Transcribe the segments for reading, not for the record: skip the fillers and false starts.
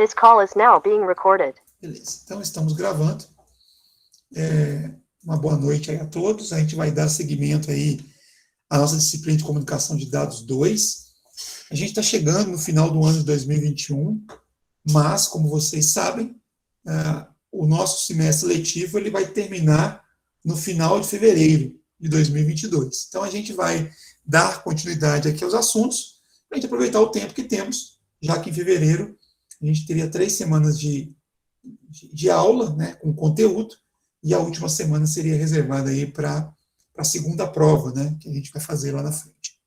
This call is now being recorded. Beleza, então estamos gravando. Uma boa noite aí a todos. A gente vai dar seguimento aí à nossa disciplina de comunicação de dados 2. A gente está chegando no final do ano de 2021, mas, como vocês sabem, o nosso semestre letivo ele vai terminar no final de fevereiro de 2022. Então, a gente vai dar continuidade aqui aos assuntos, para a gente aproveitar o tempo que temos, já que em fevereiro a gente teria 3 semanas de aula, né, com conteúdo, e a última semana seria reservada aí para a segunda prova, né, que a gente vai fazer lá na frente.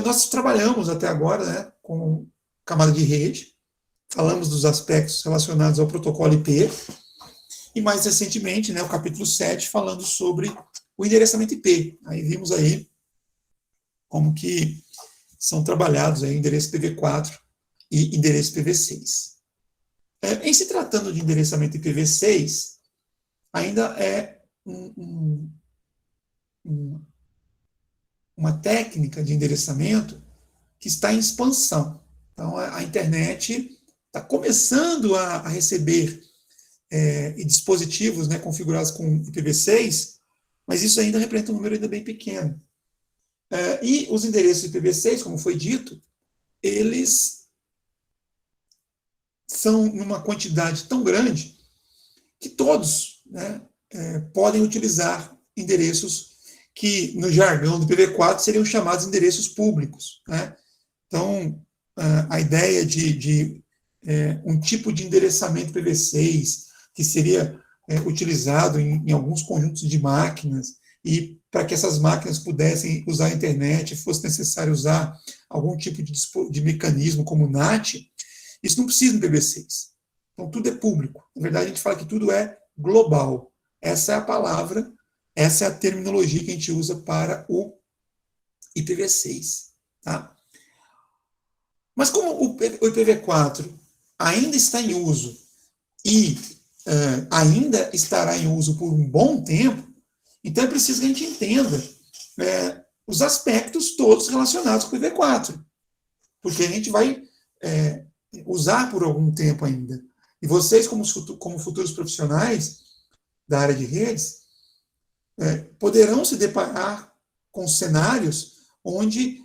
Nós trabalhamos até agora, né, com camada de rede, falamos dos aspectos relacionados ao protocolo IP, e mais recentemente, né, o capítulo 7, falando sobre o endereçamento IP. Aí vimos aí como que são trabalhados aí endereço IPv4 e endereço IPv6. Em se tratando de endereçamento IPv6, ainda é uma técnica de endereçamento que está em expansão. Então, a internet está começando a receber dispositivos, né, configurados com IPv6, mas isso ainda representa um número ainda bem pequeno. E os endereços IPv6, como foi dito, eles são numa quantidade tão grande que todos, né, podem utilizar endereços que, no jargão do IPv4, seriam chamados endereços públicos, né? Então, a ideia de um tipo de endereçamento IPv6 que seria utilizado em alguns conjuntos de máquinas, e para que essas máquinas pudessem usar a internet, fosse necessário usar algum tipo de mecanismo como o NAT, isso não precisa do IPv6. Então, tudo é público. Na verdade, a gente fala que tudo é global. Essa é a palavra, essa é a terminologia que a gente usa para o IPv6. Tá? Mas como o IPv4 ainda está em uso e ainda estará em uso por um bom tempo, então é preciso que a gente entenda os aspectos todos relacionados com o IPv4, porque a gente vai usar por algum tempo ainda. E vocês, como futuros profissionais da área de redes, poderão se deparar com cenários onde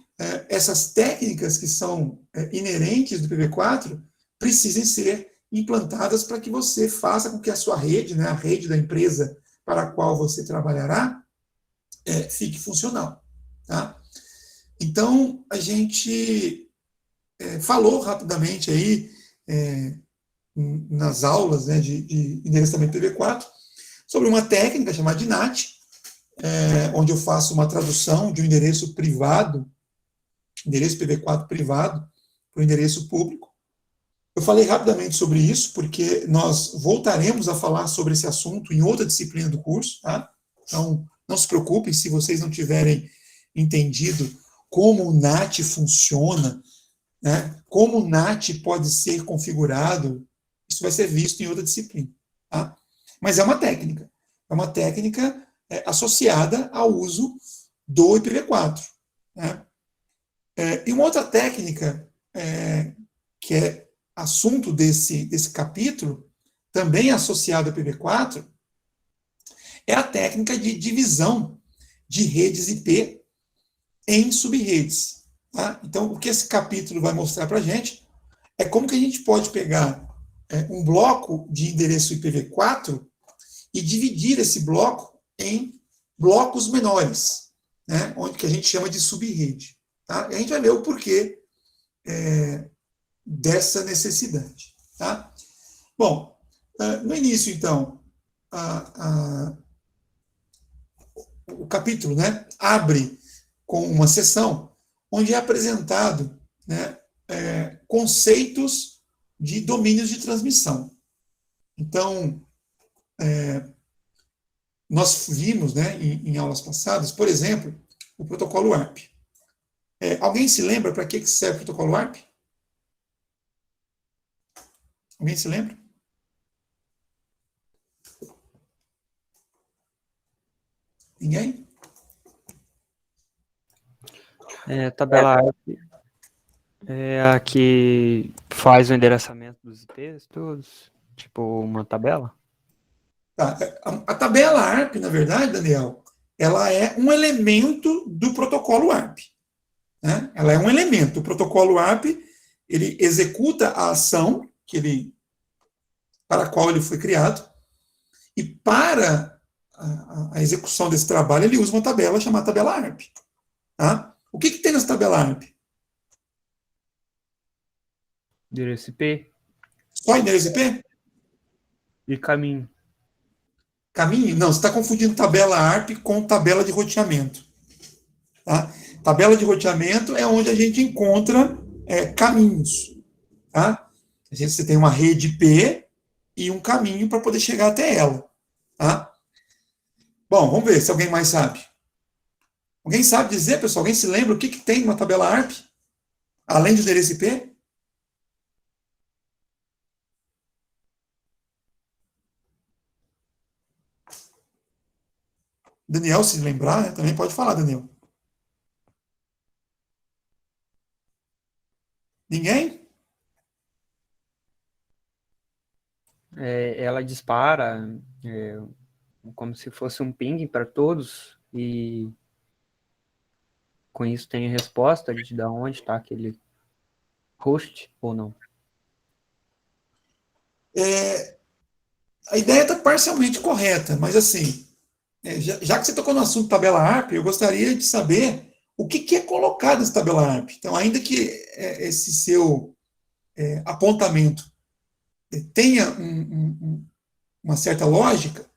essas técnicas que são inerentes do IPv4 precisem ser implantadas para que você faça com que a sua rede, né, a rede da empresa para a qual você trabalhará, fique funcional. Tá? Então, a gente falou rapidamente aí, nas aulas, né, de endereçamento IPv4, sobre uma técnica chamada de NAT, onde eu faço uma tradução de um endereço privado, endereço IPv4 privado, para o endereço público. Eu falei rapidamente sobre isso, porque nós voltaremos a falar sobre esse assunto em outra disciplina do curso, tá? Então, não se preocupem se vocês não tiverem entendido como o NAT funciona, né? Como o NAT pode ser configurado, isso vai ser visto em outra disciplina, tá? Mas é uma técnica associada ao uso do IPv4, né? E uma outra técnica que é assunto desse capítulo, também associada ao IPv4, é a técnica de divisão de redes IP em subredes. Tá? Então, o que esse capítulo vai mostrar para a gente é como que a gente pode pegar um bloco de endereço IPv4 e dividir esse bloco em blocos menores, né? Onde que a gente chama de subrede. Tá? E a gente vai ver o porquê dessa necessidade. Tá? Bom, no início, então, o capítulo, né, abre com uma seção onde é apresentado, né, conceitos de domínios de transmissão. Então, nós vimos, né, em aulas passadas, por exemplo, o protocolo ARP. Alguém se lembra para que serve o protocolo ARP? Alguém se lembra? Ninguém? Tabela ARP é a que faz o endereçamento os textos, tipo uma tabela? Tá? A tabela ARP, na verdade, Daniel, ela é um elemento do protocolo ARP. Né? Ela é um elemento. O protocolo ARP, ele executa a ação para a qual ele foi criado, e para a execução desse trabalho, ele usa uma tabela chamada tabela ARP. Tá? O que tem nessa tabela ARP? Endereço IP Só endereço IP? e caminho. Caminho? Não, você está confundindo tabela ARP com tabela de roteamento. Tá? Tabela de roteamento é onde a gente encontra caminhos. Tá? Você tem uma rede IP e um caminho para poder chegar até ela. Tá? Bom, vamos ver se alguém mais sabe. Alguém sabe dizer, pessoal? Alguém se lembra o que tem numa tabela ARP? Além do endereço IP? Daniel, se lembrar, né, também pode falar, Daniel. Ninguém? Ela dispara como se fosse um ping para todos e com isso tem a resposta de onde está aquele host ou não. A ideia está parcialmente correta, mas assim, já que você tocou no assunto tabela ARP, eu gostaria de saber o que é colocado nessa tabela ARP. Então, ainda que esse seu apontamento tenha uma certa lógica,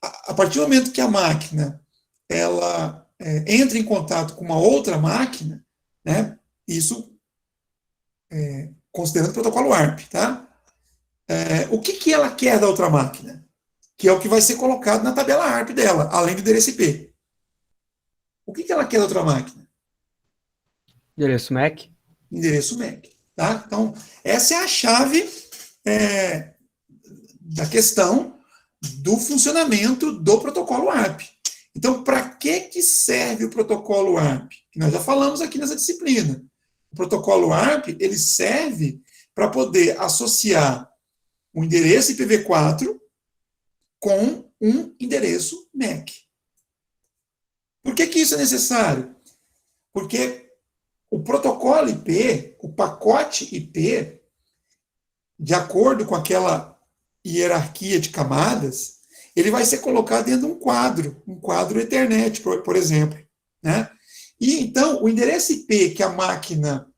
a partir do momento que a máquina ela entra em contato com uma outra máquina, né, isso considerando o protocolo ARP, tá? O que ela quer da outra máquina? Que é o que vai ser colocado na tabela ARP dela, além do endereço IP. O que ela quer da outra máquina? Endereço MAC? Endereço MAC. Tá? Então, essa é a chave da questão do funcionamento do protocolo ARP. Então, para que serve o protocolo ARP? Que nós já falamos aqui nessa disciplina. O protocolo ARP ele serve para poder associar um endereço IPv4 com um endereço MAC. Por que isso é necessário? Porque o protocolo IP, o pacote IP, de acordo com aquela hierarquia de camadas, ele vai ser colocado dentro de um quadro Ethernet, por exemplo. Né? E então, o endereço IP que a máquina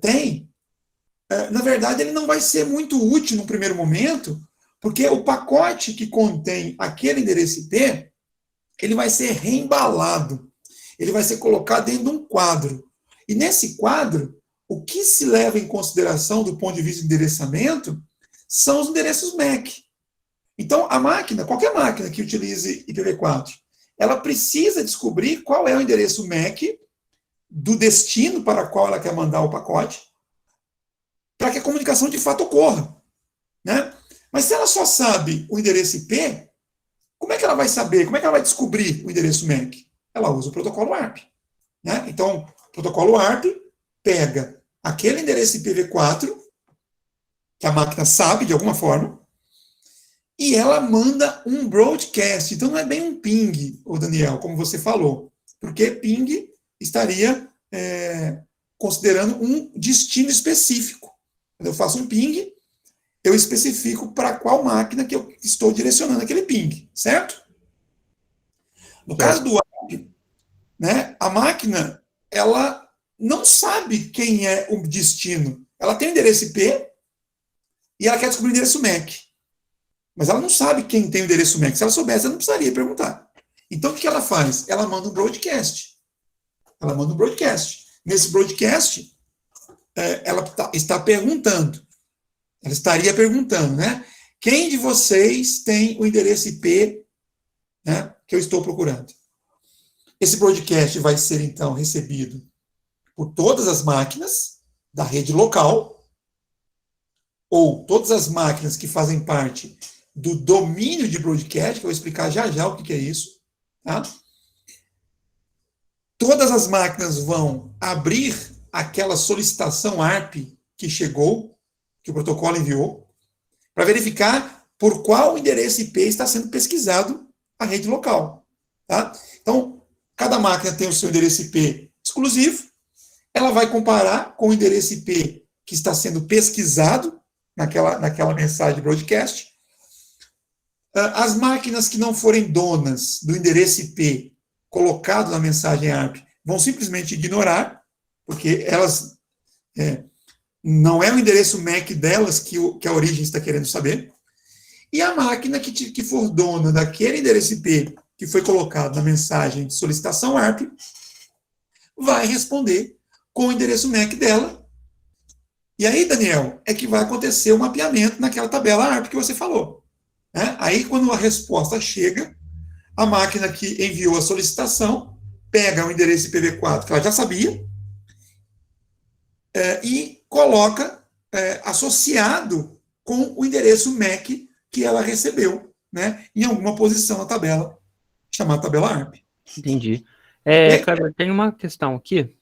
tem, na verdade, ele não vai ser muito útil no primeiro momento, porque o pacote que contém aquele endereço IP, ele vai ser reembalado, ele vai ser colocado dentro de um quadro. E nesse quadro, o que se leva em consideração do ponto de vista de endereçamento são os endereços MAC. Então, a máquina, qualquer máquina que utilize IPv4, ela precisa descobrir qual é o endereço MAC do destino para o qual ela quer mandar o pacote, para que a comunicação de fato ocorra. Né? Mas se ela só sabe o endereço IP, como é que ela vai saber, como é que ela vai descobrir o endereço MAC? Ela usa o protocolo ARP. Né? Então, o protocolo ARP pega aquele endereço IPv4, que a máquina sabe de alguma forma, e ela manda um broadcast. Então, não é bem um ping, o Daniel, como você falou, porque ping estaria considerando um destino específico. Quando eu faço um ping, eu especifico para qual máquina que eu estou direcionando aquele ping, certo? No caso do ARP, né, a máquina, ela não sabe quem é o destino. Ela tem o endereço IP e ela quer descobrir o endereço MAC. Mas ela não sabe quem tem o endereço MAC. Se ela soubesse, ela não precisaria perguntar. Então, o que ela faz? Ela manda um broadcast. Ela manda um broadcast. Nesse broadcast, ela está perguntando. Ela estaria perguntando, né? Quem de vocês tem o endereço IP, né, que eu estou procurando? Esse broadcast vai ser, então, recebido por todas as máquinas da rede local, ou todas as máquinas que fazem parte do domínio de broadcast, que eu vou explicar já já o que é isso. Tá? Todas as máquinas vão abrir aquela solicitação ARP que chegou, que o protocolo enviou, para verificar por qual endereço IP está sendo pesquisado a rede local. Tá? Então, cada máquina tem o seu endereço IP exclusivo, ela vai comparar com o endereço IP que está sendo pesquisado naquela mensagem broadcast. As máquinas que não forem donas do endereço IP colocado na mensagem ARP vão simplesmente ignorar, porque elas não é o endereço MAC delas que a origem está querendo saber. E a máquina que for dona daquele endereço IP que foi colocado na mensagem de solicitação ARP vai responder com o endereço MAC dela. E aí, Daniel, é que vai acontecer o mapeamento naquela tabela ARP que você falou. Né? Aí, quando a resposta chega, a máquina que enviou a solicitação pega o endereço IPv4 que ela já sabia e coloca associado com o endereço MAC que ela recebeu, né, em alguma posição na tabela, chamada tabela ARP. Entendi. Cara, tem uma questão aqui.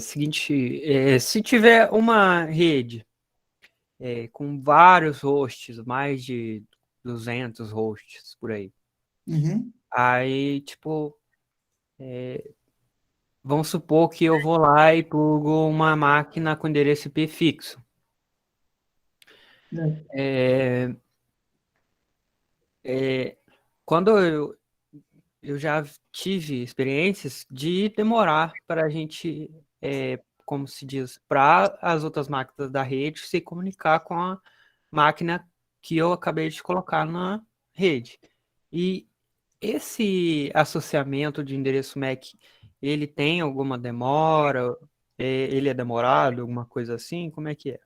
Seguinte, se tiver uma rede com vários hosts, mais de 200 hosts por aí, aí, tipo, vamos supor que eu vou lá e plugo uma máquina com endereço IP fixo. Quando eu já tive experiências de demorar para a gente, como se diz, para as outras máquinas da rede se comunicar com a máquina que eu acabei de colocar na rede. E esse associamento de endereço MAC, ele tem alguma demora? Ele é demorado, alguma coisa assim? Como é que é?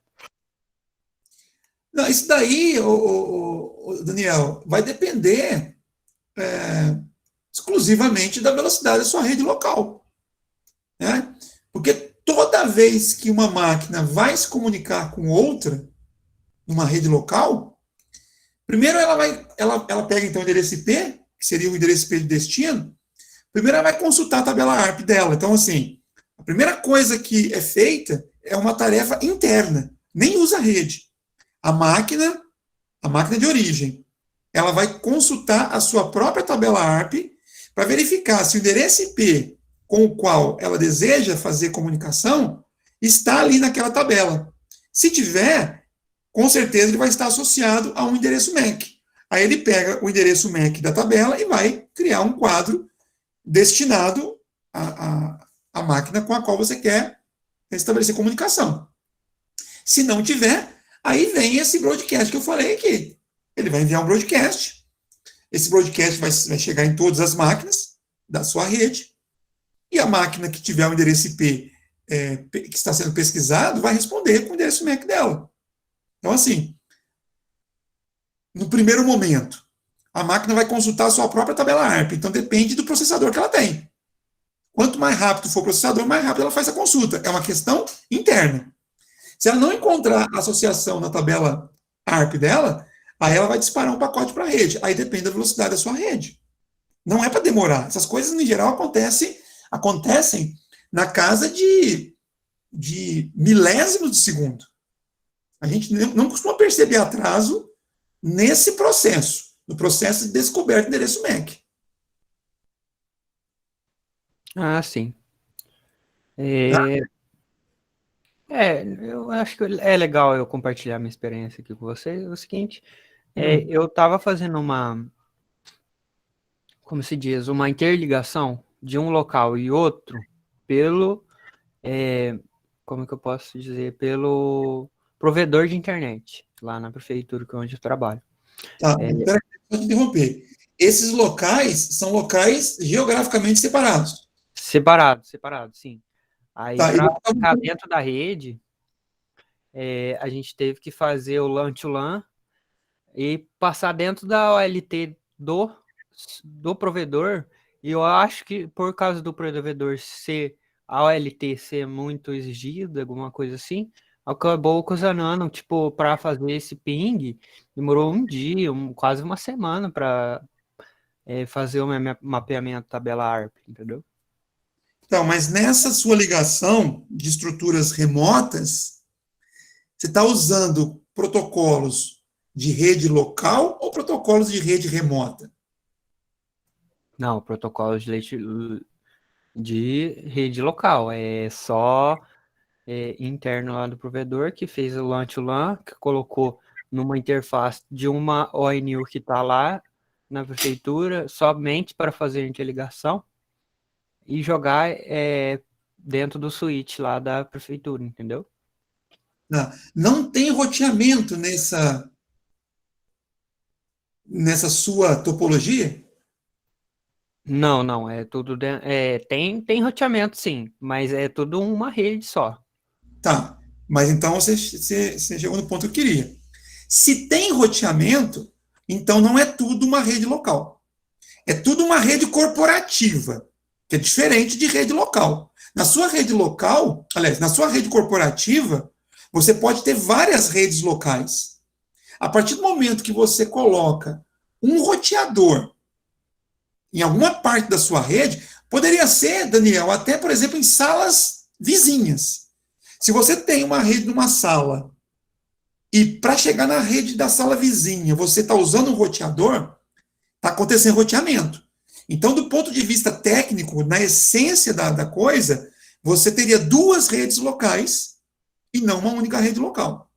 Não, isso daí, Daniel, vai depender exclusivamente da velocidade da sua rede local. Né? Porque toda vez que uma máquina vai se comunicar com outra, numa rede local, primeiro ela pega então o endereço IP, que seria o endereço IP de destino, primeiro ela vai consultar a tabela ARP dela. Então, assim, a primeira coisa que é feita é uma tarefa interna, nem usa a rede. A máquina de origem, ela vai consultar a sua própria tabela ARP para verificar se o endereço IP com o qual ela deseja fazer comunicação está ali naquela tabela. Se tiver, com certeza ele vai estar associado a um endereço MAC. Aí ele pega o endereço MAC da tabela e vai criar um quadro destinado à máquina com a qual você quer estabelecer comunicação. Se não tiver, aí vem esse broadcast que eu falei aqui. Ele vai enviar um broadcast. Esse broadcast vai chegar em todas as máquinas da sua rede. E a máquina que tiver o endereço IP que está sendo pesquisado vai responder com o endereço MAC dela. Então, assim, no primeiro momento, a máquina vai consultar a sua própria tabela ARP. Então, depende do processador que ela tem. Quanto mais rápido for o processador, mais rápido ela faz a consulta. É uma questão interna. Se ela não encontrar associação na tabela ARP dela, aí ela vai disparar um pacote para a rede. Aí depende da velocidade da sua rede. Não é para demorar. Essas coisas, em geral, acontecem na casa de milésimos de segundo. A gente não costuma perceber atraso nesse processo, no processo de descoberta do endereço MAC. Ah, sim. Eu acho que é legal eu compartilhar minha experiência aqui com vocês. É o seguinte, eu estava fazendo como se diz, uma interligação de um local e outro pelo, como que eu posso dizer, pelo provedor de internet, lá na prefeitura onde eu trabalho. Tá, peraí, deixa eu interromper. Esses locais são locais geograficamente separados. Separados, sim. Aí, Tá, para ficar dentro da rede, a gente teve que fazer o LAN to LAN e passar dentro da OLT do provedor. E eu acho que por causa do provedor a OLT ser muito exigida, alguma coisa assim, acabou ocasionando, tipo, para fazer esse ping, demorou um dia, quase uma semana para fazer o mapeamento tabela ARP, entendeu? Então, mas nessa sua ligação de estruturas remotas, Você está usando protocolos de rede local ou protocolos de rede remota? Não, protocolo de rede local. É só interno lá do provedor que fez o LAN to LAN, que colocou numa interface de uma ONU que está lá na prefeitura, somente para fazer interligação e jogar dentro do switch lá da prefeitura, entendeu? Não tem roteamento nessa sua topologia? Não, é tudo tem roteamento sim, mas é tudo uma rede só. Tá, mas então você chegou no ponto que eu queria. Se tem roteamento, então não é tudo uma rede local. É tudo uma rede corporativa, que é diferente de rede local. Na sua rede local, aliás, na sua rede corporativa, você pode ter várias redes locais. A partir do momento que você coloca um roteador em alguma parte da sua rede, poderia ser, Daniel, até, por exemplo, em salas vizinhas. Se você tem uma rede numa sala e para chegar na rede da sala vizinha você está usando um roteador, está acontecendo roteamento. Então, do ponto de vista técnico, na essência da coisa, você teria duas redes locais e não uma única rede local.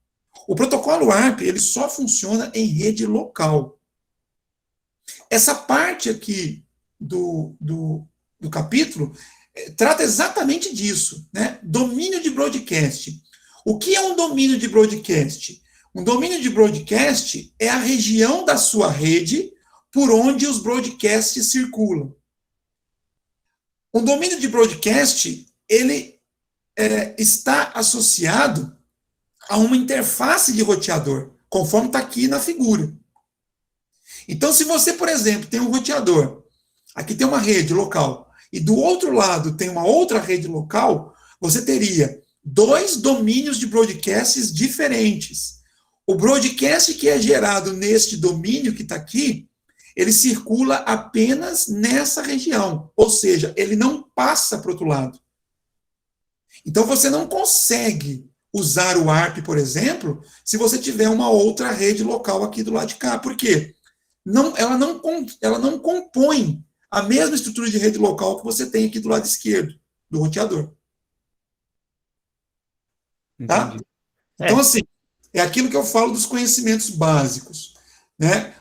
O protocolo ARP ele só funciona em rede local. Essa parte aqui do capítulo trata exatamente disso, né? Domínio de broadcast. O que é um domínio de broadcast? Um domínio de broadcast é a região da sua rede por onde os broadcasts circulam. Um domínio de broadcast, ele está associado a uma interface de roteador, conforme está aqui na figura. Então, se você, por exemplo, tem um roteador, aqui tem uma rede local, e do outro lado tem uma outra rede local, você teria dois domínios de broadcasts diferentes. O broadcast que é gerado neste domínio que está aqui, ele circula apenas nessa região, ou seja, ele não passa para o outro lado. Então, você não consegue usar o ARP, por exemplo, se você tiver uma outra rede local aqui do lado de cá. Por quê? Ela não compõe a mesma estrutura de rede local que você tem aqui do lado esquerdo, do roteador. Tá? Então, assim, é aquilo que eu falo dos conhecimentos básicos, né?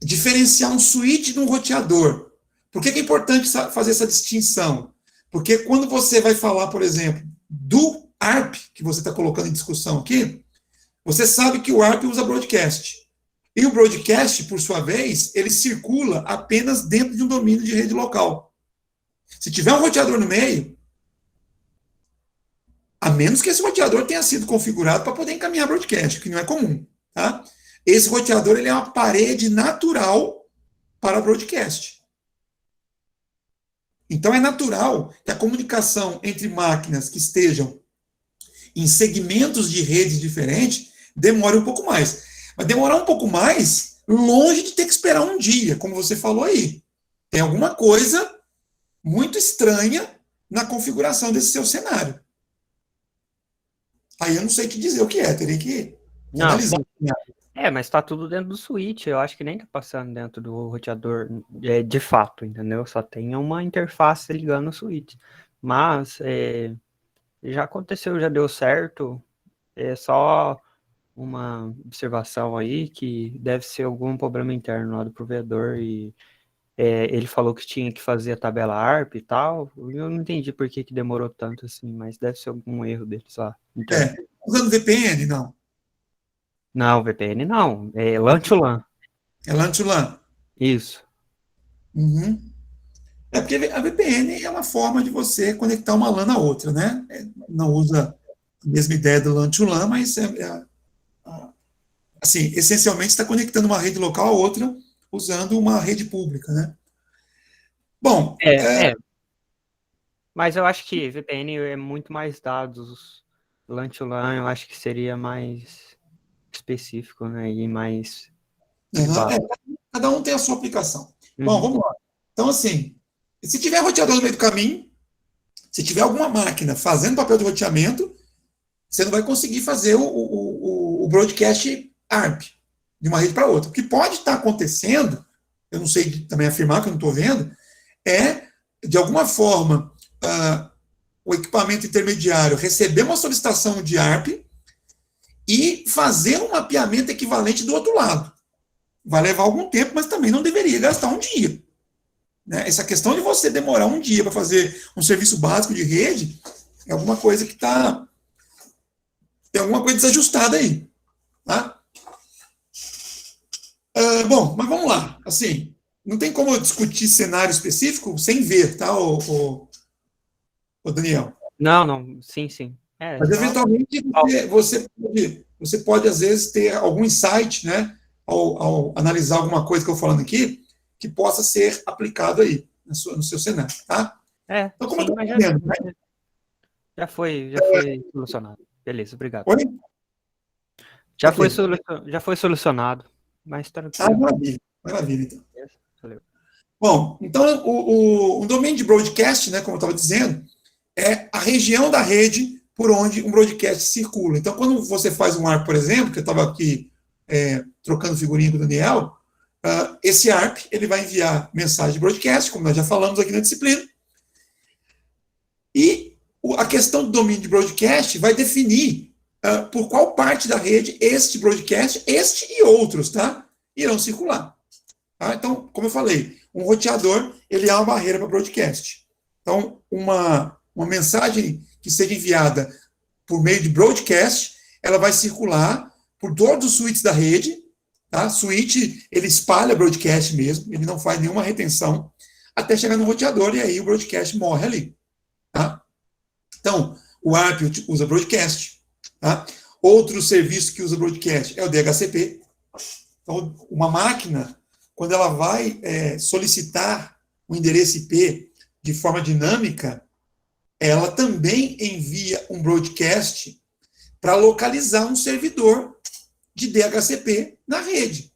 Diferenciar um switch de um roteador. Por que é importante fazer essa distinção? Porque quando você vai falar, por exemplo, do ARP, que você está colocando em discussão aqui, você sabe que o ARP usa broadcast. E o broadcast, por sua vez, ele circula apenas dentro de um domínio de rede local. Se tiver um roteador no meio, a menos que esse roteador tenha sido configurado para poder encaminhar broadcast, que não é comum, tá? Esse roteador ele é uma parede natural para broadcast. Então é natural que a comunicação entre máquinas que estejam em segmentos de redes diferentes demore um pouco mais. Mas demorar um pouco mais, longe de ter que esperar um dia, como você falou aí. Tem alguma coisa muito estranha na configuração desse seu cenário. Aí eu não sei te dizer o que é, teria que analisar. Mas tá tudo dentro do switch, eu acho que nem tá passando dentro do roteador de fato, entendeu? Só tem uma interface ligando o switch. Mas já aconteceu, já deu certo, é só uma observação aí que deve ser algum problema interno lá do provedor e ele falou que tinha que fazer a tabela ARP e tal. Eu não entendi por que demorou tanto assim, mas deve ser algum erro deles lá. Usando VPN, não? Não, VPN não. É LAN to LAN. É LAN to LAN. Isso. Uhum. É porque a VPN é uma forma de você conectar uma LAN na outra, né? Não usa a mesma ideia do LAN to LAN, mas assim, essencialmente está conectando uma rede local a outra usando uma rede pública, né? Bom, mas eu acho que VPN é muito mais dados. LAN to LAN eu acho que seria mais específico, né? E mais privado. Cada um tem a sua aplicação. Bom, vamos lá. Então, assim, se tiver roteador no meio do caminho, se tiver alguma máquina fazendo papel de roteamento, você não vai conseguir fazer o broadcast ARP de uma rede para outra. O que pode estar acontecendo, eu não sei também afirmar que eu não estou vendo, é, de alguma forma, o equipamento intermediário receber uma solicitação de ARP e fazer um mapeamento equivalente do outro lado. Vai levar algum tempo, mas também não deveria gastar um dia. Né? Essa questão de você demorar um dia para fazer um serviço básico de rede é alguma coisa que está... Tem alguma coisa desajustada aí. Tá? Bom, mas vamos lá. Assim, não tem como eu discutir cenário específico sem ver, tá, o Daniel? Não, sim. Mas, eventualmente, você pode, às vezes, ter algum insight, né, ao analisar alguma coisa que eu estou falando aqui, que possa ser aplicado aí, no seu cenário, tá? Então, como sim, eu estou dizendo, né? Já foi solucionado. Beleza, obrigado. Oi? Já Ok. foi solucionado, mas tranquilo. Maravilha, então. Valeu. Bom, então, o domínio de broadcast, né, como eu estava dizendo, é a região da rede por onde um broadcast circula. Então, quando você faz um ARP, por exemplo, que eu estava aqui trocando figurinha com o Daniel, esse ARP ele vai enviar mensagem de broadcast, como nós já falamos aqui na disciplina, e a questão do domínio de broadcast vai definir por qual parte da rede este broadcast, este e outros, tá, irão circular. Tá? Então, como eu falei, um roteador ele é uma barreira para broadcast. Então, uma mensagem que seja enviada por meio de broadcast, ela vai circular por todos os switches da rede. Tá? Switch, ele espalha broadcast mesmo, ele não faz nenhuma retenção, até chegar no roteador, e aí o broadcast morre ali. Tá? Então, o ARP usa broadcast. Tá? Outro serviço que usa broadcast é o DHCP. Então, uma máquina, quando ela vai solicitar um endereço IP de forma dinâmica, ela também envia um broadcast para localizar um servidor de DHCP na rede.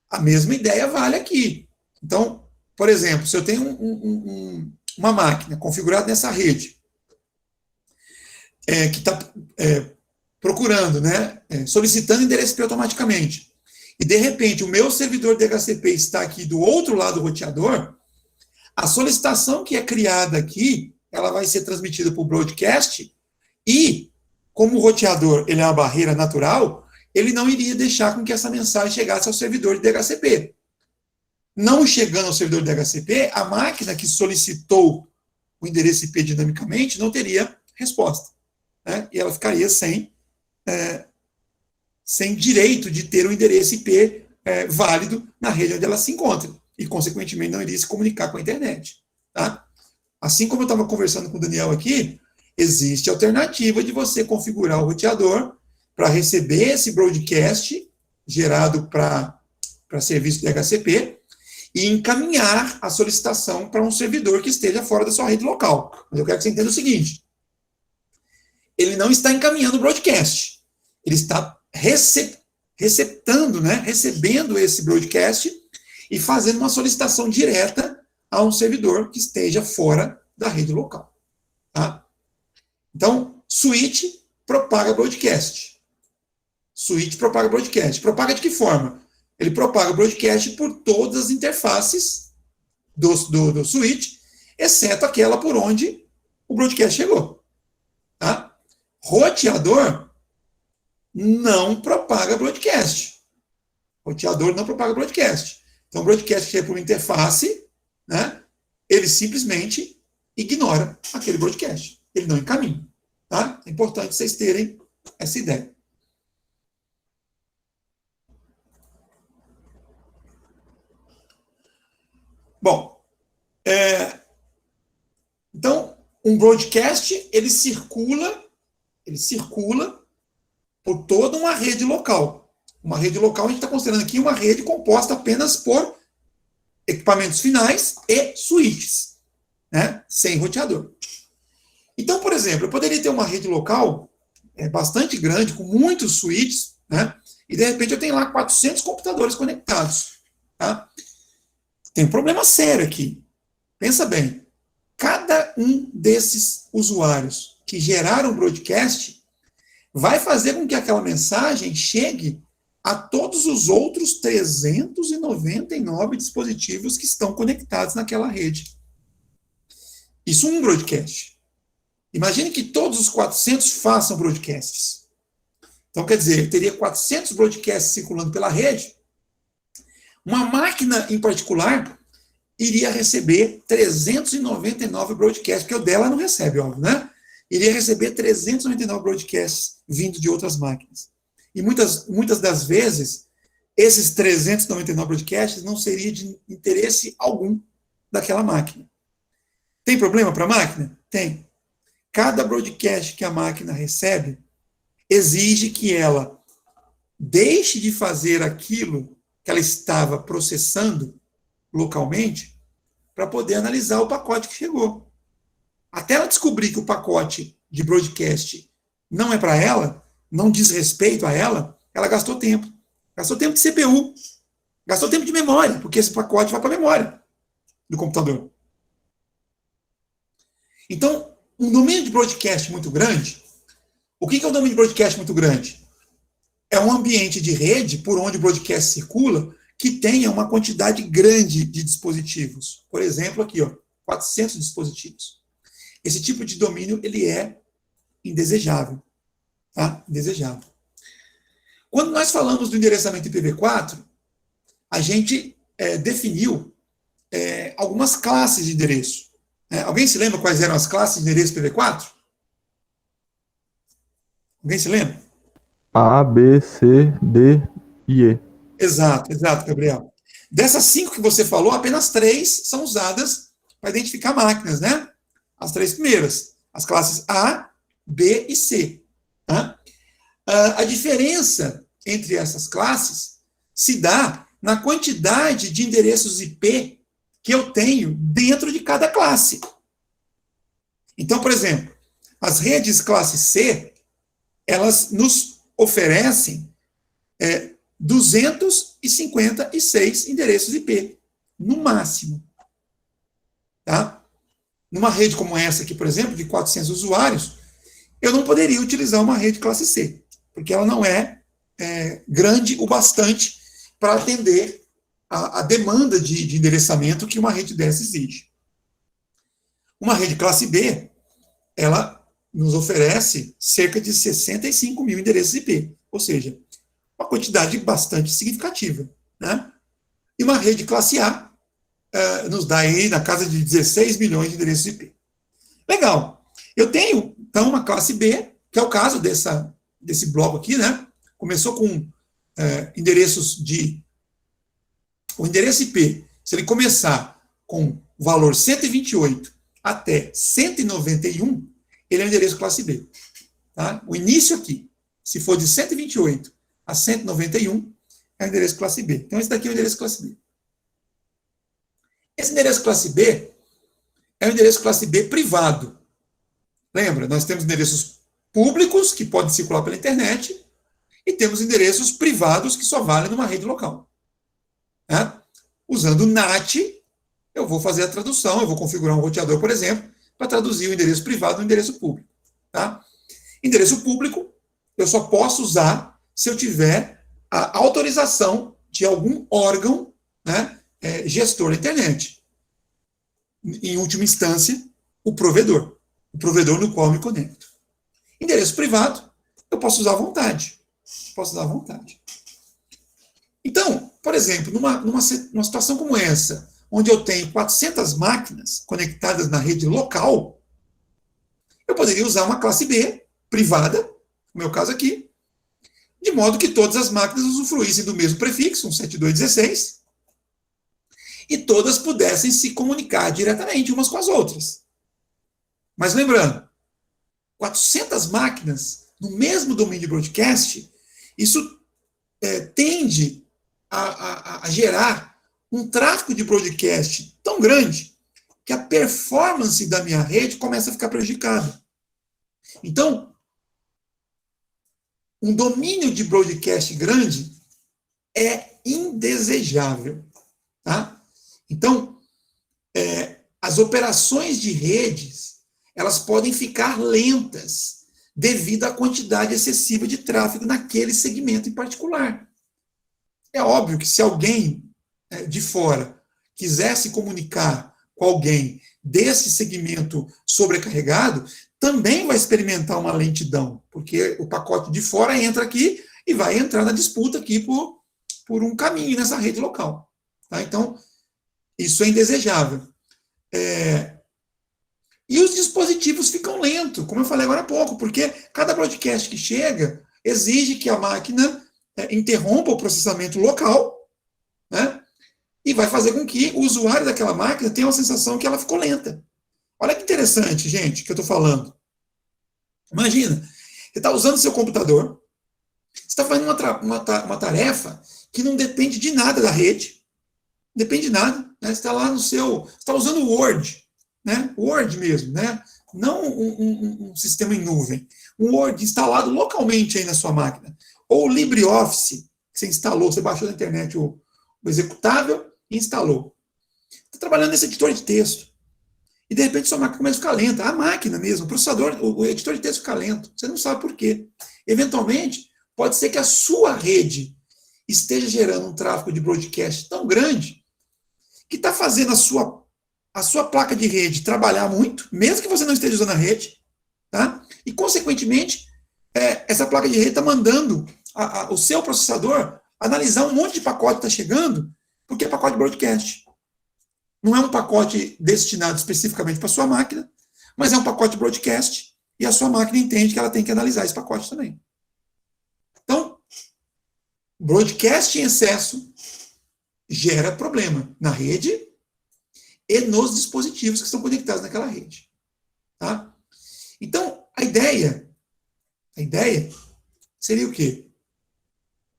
A mesma ideia vale aqui. Então, por exemplo, se eu tenho uma máquina configurada nessa rede, que está procurando, né, solicitando endereço IP automaticamente, e de repente o meu servidor DHCP está aqui do outro lado do roteador, a solicitação que é criada aqui, ela vai ser transmitida por broadcast, e como o roteador ele é uma barreira natural, ele não iria deixar com que essa mensagem chegasse ao servidor de DHCP. Não chegando ao servidor de DHCP, a máquina que solicitou o endereço IP dinamicamente não teria resposta. Né? E ela ficaria sem direito de ter um endereço IP válido na rede onde ela se encontra. E, consequentemente, não iria se comunicar com a internet. Tá? Assim como eu estava conversando com o Daniel aqui, existe a alternativa de você configurar o roteador para receber esse broadcast gerado para serviço de DHCP e encaminhar a solicitação para um servidor que esteja fora da sua rede local. Mas eu quero que você entenda o seguinte: ele não está encaminhando o broadcast, ele está recebendo esse broadcast e fazendo uma solicitação direta a um servidor que esteja fora da rede local. Tá? Então, switch propaga broadcast. Switch propaga broadcast. Propaga de que forma? Ele propaga broadcast por todas as interfaces do switch, exceto aquela por onde o broadcast chegou. Tá? Roteador não propaga broadcast. Roteador não propaga broadcast. Então, o broadcast que é por uma interface, né, ele simplesmente ignora aquele broadcast. Ele não encaminha. Tá? É importante vocês terem essa ideia. Bom, então, um broadcast, ele circula por toda uma rede local. Uma rede local, a gente está considerando aqui uma rede composta apenas por equipamentos finais e switches, né, sem roteador. Então, por exemplo, eu poderia ter uma rede local bastante grande, com muitos switches, né, e de repente eu tenho lá 400 computadores conectados. Tá? Tem um problema sério aqui. Pensa bem, cada um desses usuários que geraram broadcast, vai fazer com que aquela mensagem chegue a todos os outros 399 dispositivos que estão conectados naquela rede. Isso um broadcast. Imagine que todos os 400 façam broadcasts. Então, quer dizer, eu teria 400 broadcasts circulando pela rede. Uma máquina em particular iria receber 399 broadcasts, porque o dela não recebe, óbvio, né? Iria receber 399 broadcasts vindo de outras máquinas. E muitas das vezes, esses 399 broadcasts não seriam de interesse algum daquela máquina. Tem problema para a máquina? Tem. Cada broadcast que a máquina recebe exige que ela deixe de fazer aquilo que ela estava processando localmente para poder analisar o pacote que chegou. Até ela descobrir que o pacote de broadcast não é para ela, não diz respeito a ela, ela gastou tempo. Gastou tempo de CPU, gastou tempo de memória, porque esse pacote vai para a memória do computador. Então, um domínio de broadcast muito grande, o que é um domínio de broadcast muito grande? É um ambiente de rede por onde o broadcast circula que tenha uma quantidade grande de dispositivos. Por exemplo, aqui, ó, 400 dispositivos. Esse tipo de domínio, ele é indesejável. Tá? Indesejável. Quando nós falamos do endereçamento IPv4, a gente definiu algumas classes de endereço. Alguém se lembra quais eram as classes de endereço IPv4? Alguém se lembra? A, B, C, D e E. Exato, Gabriel. Dessas 5 que você falou, apenas 3 são usadas para identificar máquinas, né? As 3 primeiras. As classes A, B e C. Tá? A diferença entre essas classes se dá na quantidade de endereços IP que eu tenho dentro de cada classe. Então, por exemplo, as redes classe C, elas nos oferecem 256 endereços IP, no máximo. Tá? Numa rede como essa aqui, por exemplo, de 400 usuários, eu não poderia utilizar uma rede classe C, porque ela não é grande o bastante para atender a demanda de endereçamento que uma rede dessa exige. Uma rede classe B, ela nos oferece cerca de 65 mil endereços IP, ou seja, uma quantidade bastante significativa. Né? E uma rede classe A nos dá aí na casa de 16 milhões de endereços IP. Legal. Eu tenho, então, uma classe B, que é o caso desse bloco aqui, né? Começou com endereços de... O endereço IP, se ele começar com o valor 128 até 191, ele é um endereço classe B. Tá? O início aqui, se for de 128 a 191, é um endereço classe B. Então, esse daqui é o endereço classe B. Esse endereço classe B é um endereço classe B privado. Lembra, nós temos endereços públicos que podem circular pela internet e temos endereços privados que só valem numa rede local. Né? Usando o NAT, eu vou fazer a tradução, eu vou configurar um roteador, por exemplo, para traduzir o endereço privado no endereço público. Tá? Endereço público, eu só posso usar se eu tiver a autorização de algum órgão, né, gestor da internet. Em última instância, o provedor no qual eu me conecto. Endereço privado, eu posso usar à vontade. Então, por exemplo, numa situação como essa, onde eu tenho 400 máquinas conectadas na rede local, eu poderia usar uma classe B, privada, no meu caso aqui, de modo que todas as máquinas usufruíssem do mesmo prefixo, 172.16, e todas pudessem se comunicar diretamente umas com as outras. Mas lembrando, 400 máquinas no mesmo domínio de broadcast, isso tende a gerar um tráfego de broadcast tão grande que a performance da minha rede começa a ficar prejudicada. Então, um domínio de broadcast grande é indesejável. Tá? Então, as operações de redes, elas podem ficar lentas devido à quantidade excessiva de tráfego naquele segmento em particular. É óbvio que se alguém de fora quiser se comunicar com alguém desse segmento sobrecarregado, também vai experimentar uma lentidão, porque o pacote de fora entra aqui e vai entrar na disputa aqui por um caminho nessa rede local. Tá? Então, isso é indesejável. E os dispositivos ficam lentos, como eu falei agora há pouco, porque cada broadcast que chega exige que a máquina interrompa o processamento local, né? E vai fazer com que o usuário daquela máquina tenha uma sensação que ela ficou lenta. Olha que interessante, gente, que eu estou falando. Imagina, você está usando seu computador, você está fazendo uma tarefa que não depende de nada da rede, não depende de nada, né? Você está lá no seu... Você está usando o Word, né? Word mesmo, né? Não um sistema em nuvem. Um Word instalado localmente aí na sua máquina. Ou o LibreOffice, que você instalou, você baixou na internet o executável e instalou. Está trabalhando nesse editor de texto. E de repente sua máquina começa a ficar lenta. A máquina mesmo, o processador, o editor de texto fica lento. Você não sabe por quê. Eventualmente, pode ser que a sua rede esteja gerando um tráfego de broadcast tão grande que está fazendo a sua placa de rede trabalhar muito, mesmo que você não esteja usando a rede, tá? E, consequentemente, essa placa de rede está mandando o seu processador analisar um monte de pacote que está chegando, porque é pacote de broadcast. Não é um pacote destinado especificamente para a sua máquina, mas é um pacote de broadcast, e a sua máquina entende que ela tem que analisar esse pacote também. Então, broadcast em excesso gera problema na rede e nos dispositivos que estão conectados naquela rede. Tá? Então, a ideia seria o quê?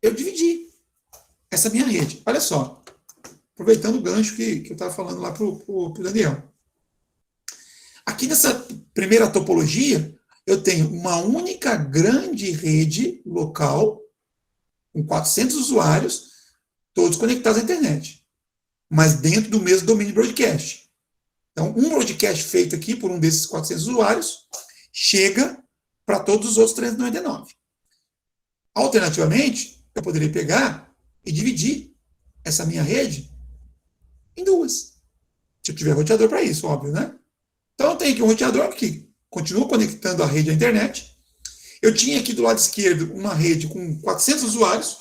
Eu dividi essa minha rede. Olha só, aproveitando o gancho que eu estava falando lá para o Daniel. Aqui nessa primeira topologia, eu tenho uma única grande rede local, com 400 usuários, todos conectados à internet, mas dentro do mesmo domínio broadcast. Então, um broadcast feito aqui por um desses 400 usuários chega para todos os outros 399. Alternativamente, eu poderia pegar e dividir essa minha rede em duas. Se eu tiver roteador para isso, óbvio, né? Então, eu tenho aqui um roteador que continua conectando a rede à internet. Eu tinha aqui do lado esquerdo uma rede com 400 usuários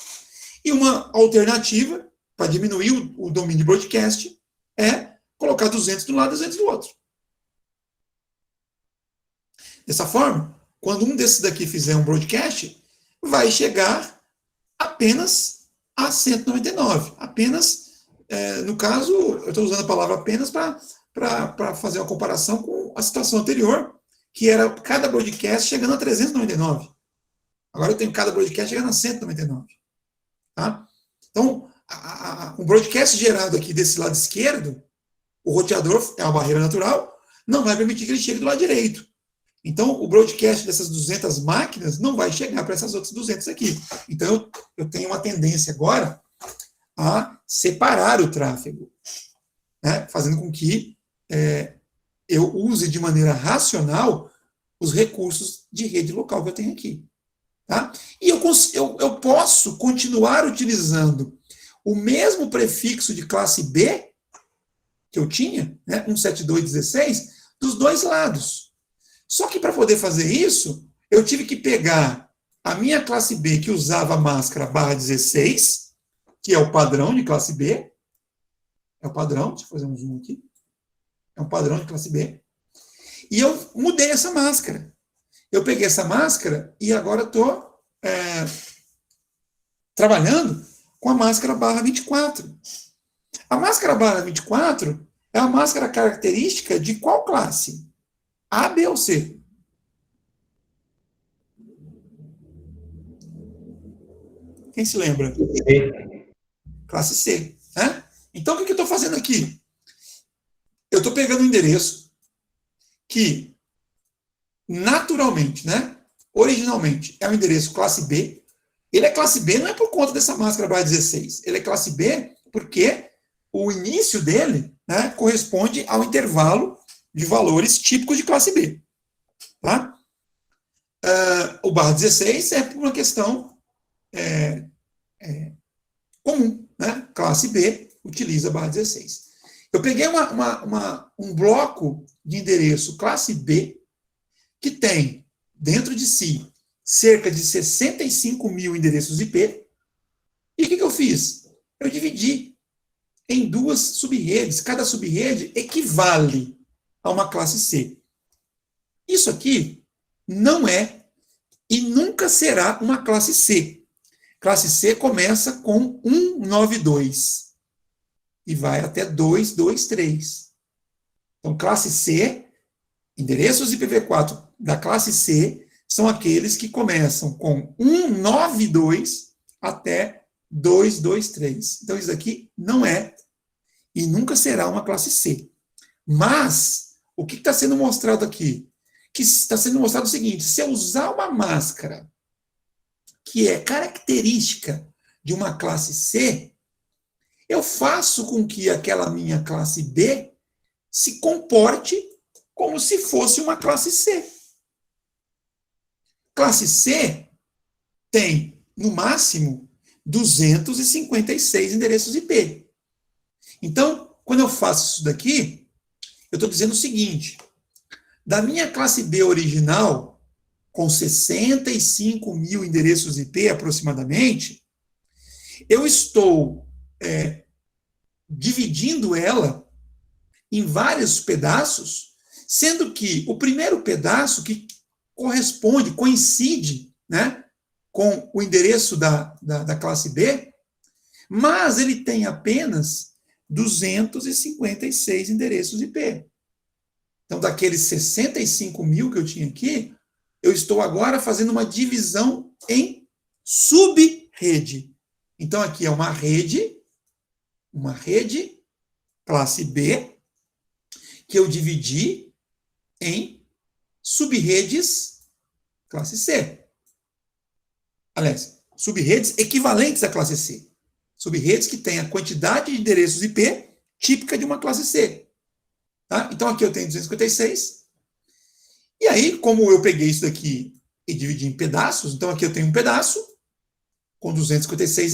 e uma alternativa para diminuir o domínio broadcast é colocar 200 de um lado e 200 do outro. Dessa forma, quando um desses daqui fizer um broadcast, vai chegar apenas a 199. Apenas, no caso, eu estou usando a palavra apenas para fazer uma comparação com a situação anterior, que era cada broadcast chegando a 399. Agora eu tenho cada broadcast chegando a 199. Tá? Então, o broadcast gerado aqui desse lado esquerdo, o roteador é uma barreira natural, não vai permitir que ele chegue do lado direito. Então, o broadcast dessas 200 máquinas não vai chegar para essas outras 200 aqui. Então, eu tenho uma tendência agora a separar o tráfego, né? Fazendo com que eu use de maneira racional os recursos de rede local que eu tenho aqui. Tá? E eu posso continuar utilizando o mesmo prefixo de classe B que eu tinha, né, 172.16, dos dois lados. Só que para poder fazer isso, eu tive que pegar a minha classe B, que usava a máscara /16, que é o padrão de classe B. É o padrão, deixa eu fazer um zoom aqui. É um padrão de classe B. E eu mudei essa máscara. Eu peguei essa máscara e agora estou trabalhando com a máscara /24. A máscara /24 é a máscara característica de qual classe? A, B ou C? Quem se lembra? C. Classe C. Né? Então, o que eu estou fazendo aqui? Eu estou pegando um endereço que, naturalmente, né, originalmente, é um endereço classe B. Ele é classe B não é por conta dessa máscara /16. Ele é classe B porque o início dele, né, corresponde ao intervalo de valores típicos de classe B. Tá? O barra 16 é por uma questão comum, né? Classe B utiliza barra 16. Eu peguei um bloco de endereço classe B que tem dentro de si cerca de 65 mil endereços IP. E o que eu fiz? Eu dividi em duas subrede. Cada subrede equivale a uma classe C. Isso aqui não é e nunca será uma classe C. Classe C começa com 192 e vai até 223. Então, classe C, endereços IPv4 da classe C são aqueles que começam com 192 até 223. Então, isso aqui não é e nunca será uma classe C. Mas, o que está sendo mostrado aqui? Que está sendo mostrado o seguinte: se eu usar uma máscara que é característica de uma classe C, eu faço com que aquela minha classe B se comporte como se fosse uma classe C. Classe C tem, no máximo, 256 endereços IP. Então, quando eu faço isso daqui, eu estou dizendo o seguinte: da minha classe B original, com 65 mil endereços IP aproximadamente, eu estou dividindo ela em vários pedaços, sendo que o primeiro pedaço que coincide, né, com o endereço da classe B, mas ele tem apenas 256 endereços IP. Então, daqueles 65 mil que eu tinha aqui, eu estou agora fazendo uma divisão em subrede. Então, aqui é uma rede classe B, que eu dividi em subredes classe C. Aliás, subredes equivalentes à classe C. Subredes que têm a quantidade de endereços IP típica de uma classe C. Tá? Então, aqui eu tenho 256. E aí, como eu peguei isso daqui e dividi em pedaços, então aqui eu tenho um pedaço com 256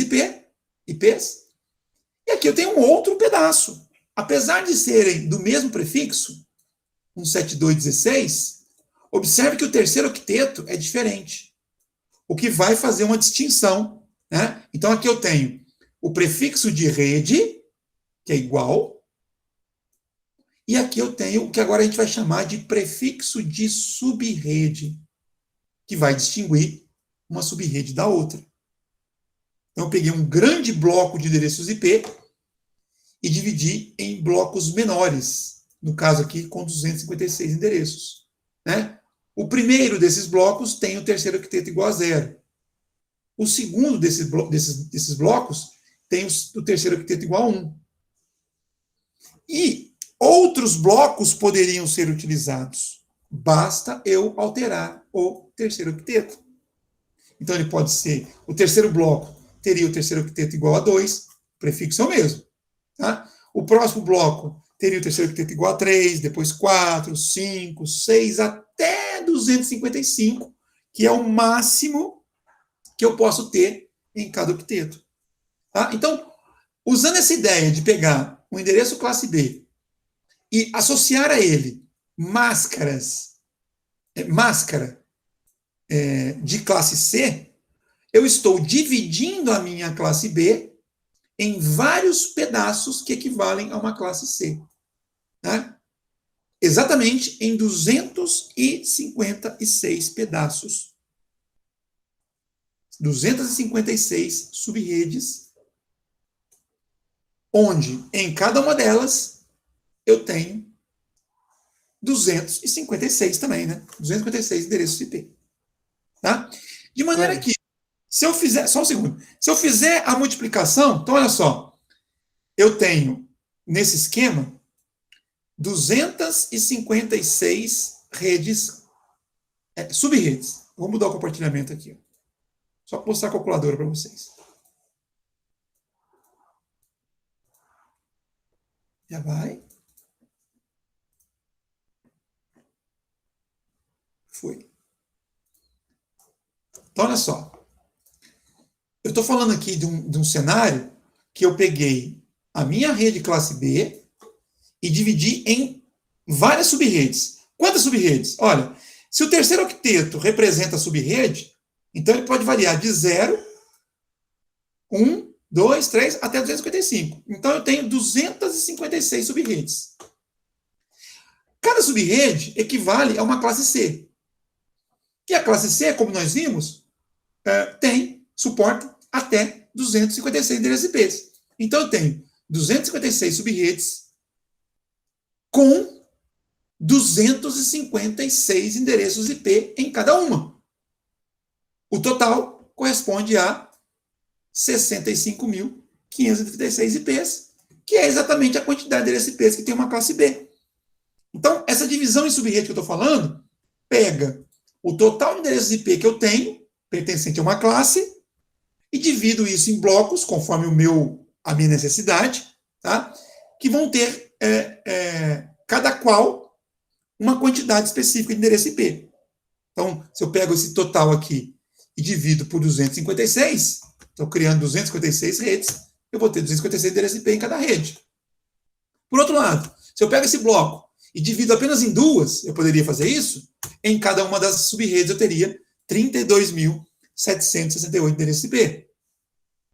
IPs, e aqui eu tenho um outro pedaço. Apesar de serem do mesmo prefixo, 17216, observe que o terceiro octeto é diferente, o que vai fazer uma distinção, né? Então aqui eu tenho o prefixo de rede, que é igual, e aqui eu tenho o que agora a gente vai chamar de prefixo de subrede, que vai distinguir uma subrede da outra. Então eu peguei um grande bloco de endereços IP e dividi em blocos menores, no caso aqui com 256 endereços. Né? O primeiro desses blocos tem o terceiro octeto igual a 0. O segundo desses blocos tem o terceiro octeto igual a 1. E outros blocos poderiam ser utilizados. Basta eu alterar o terceiro octeto. Então, ele pode ser, o terceiro bloco teria o terceiro octeto igual a 2, o prefixo é o mesmo. Tá? O próximo bloco teria o terceiro octeto igual a 3, depois 4, 5, 6, até 255, que é o máximo que eu posso ter em cada octeto. Tá? Então, usando essa ideia de pegar um endereço classe B e associar a ele máscara de classe C, eu estou dividindo a minha classe B em vários pedaços que equivalem a uma classe C. Tá? Exatamente em 256 pedaços. 256 subredes, onde em cada uma delas eu tenho 256 também, né? 256 endereços IP. Tá? De maneira que, se eu fizer, só um segundo, se eu fizer a multiplicação, então olha só, eu tenho, nesse esquema, 256 redes, subredes. Vou mudar o compartilhamento aqui. Só para mostrar a calculadora para vocês. Já vai. Foi. Então, olha só. Eu estou falando aqui de um cenário que eu peguei a minha rede classe B e dividi em várias subredes. Quantas subredes? Olha, se o terceiro octeto representa a subrede, então ele pode variar de 0, 1, 2, 3, até 255. Então eu tenho 256 subredes. Cada subrede equivale a uma classe C. E a classe C, como nós vimos, suporta até 256 endereços IPs. Então eu tenho 256 subredes com 256 endereços IP em cada uma. O total corresponde a 65.536 IPs, que é exatamente a quantidade de endereços IPs que tem uma classe B. Então, essa divisão em subrede que eu estou falando pega o total de endereços IP que eu tenho, pertencente a uma classe, e divido isso em blocos, conforme a minha necessidade, tá? Que vão ter, cada qual, uma quantidade específica de endereço IP. Então, se eu pego esse total aqui e divido por 256, estou criando 256 redes, eu vou ter 256 endereços IP em cada rede. Por outro lado, se eu pego esse bloco e divido apenas em duas, eu poderia fazer isso, em cada uma das subredes eu teria 32.768 endereços IP.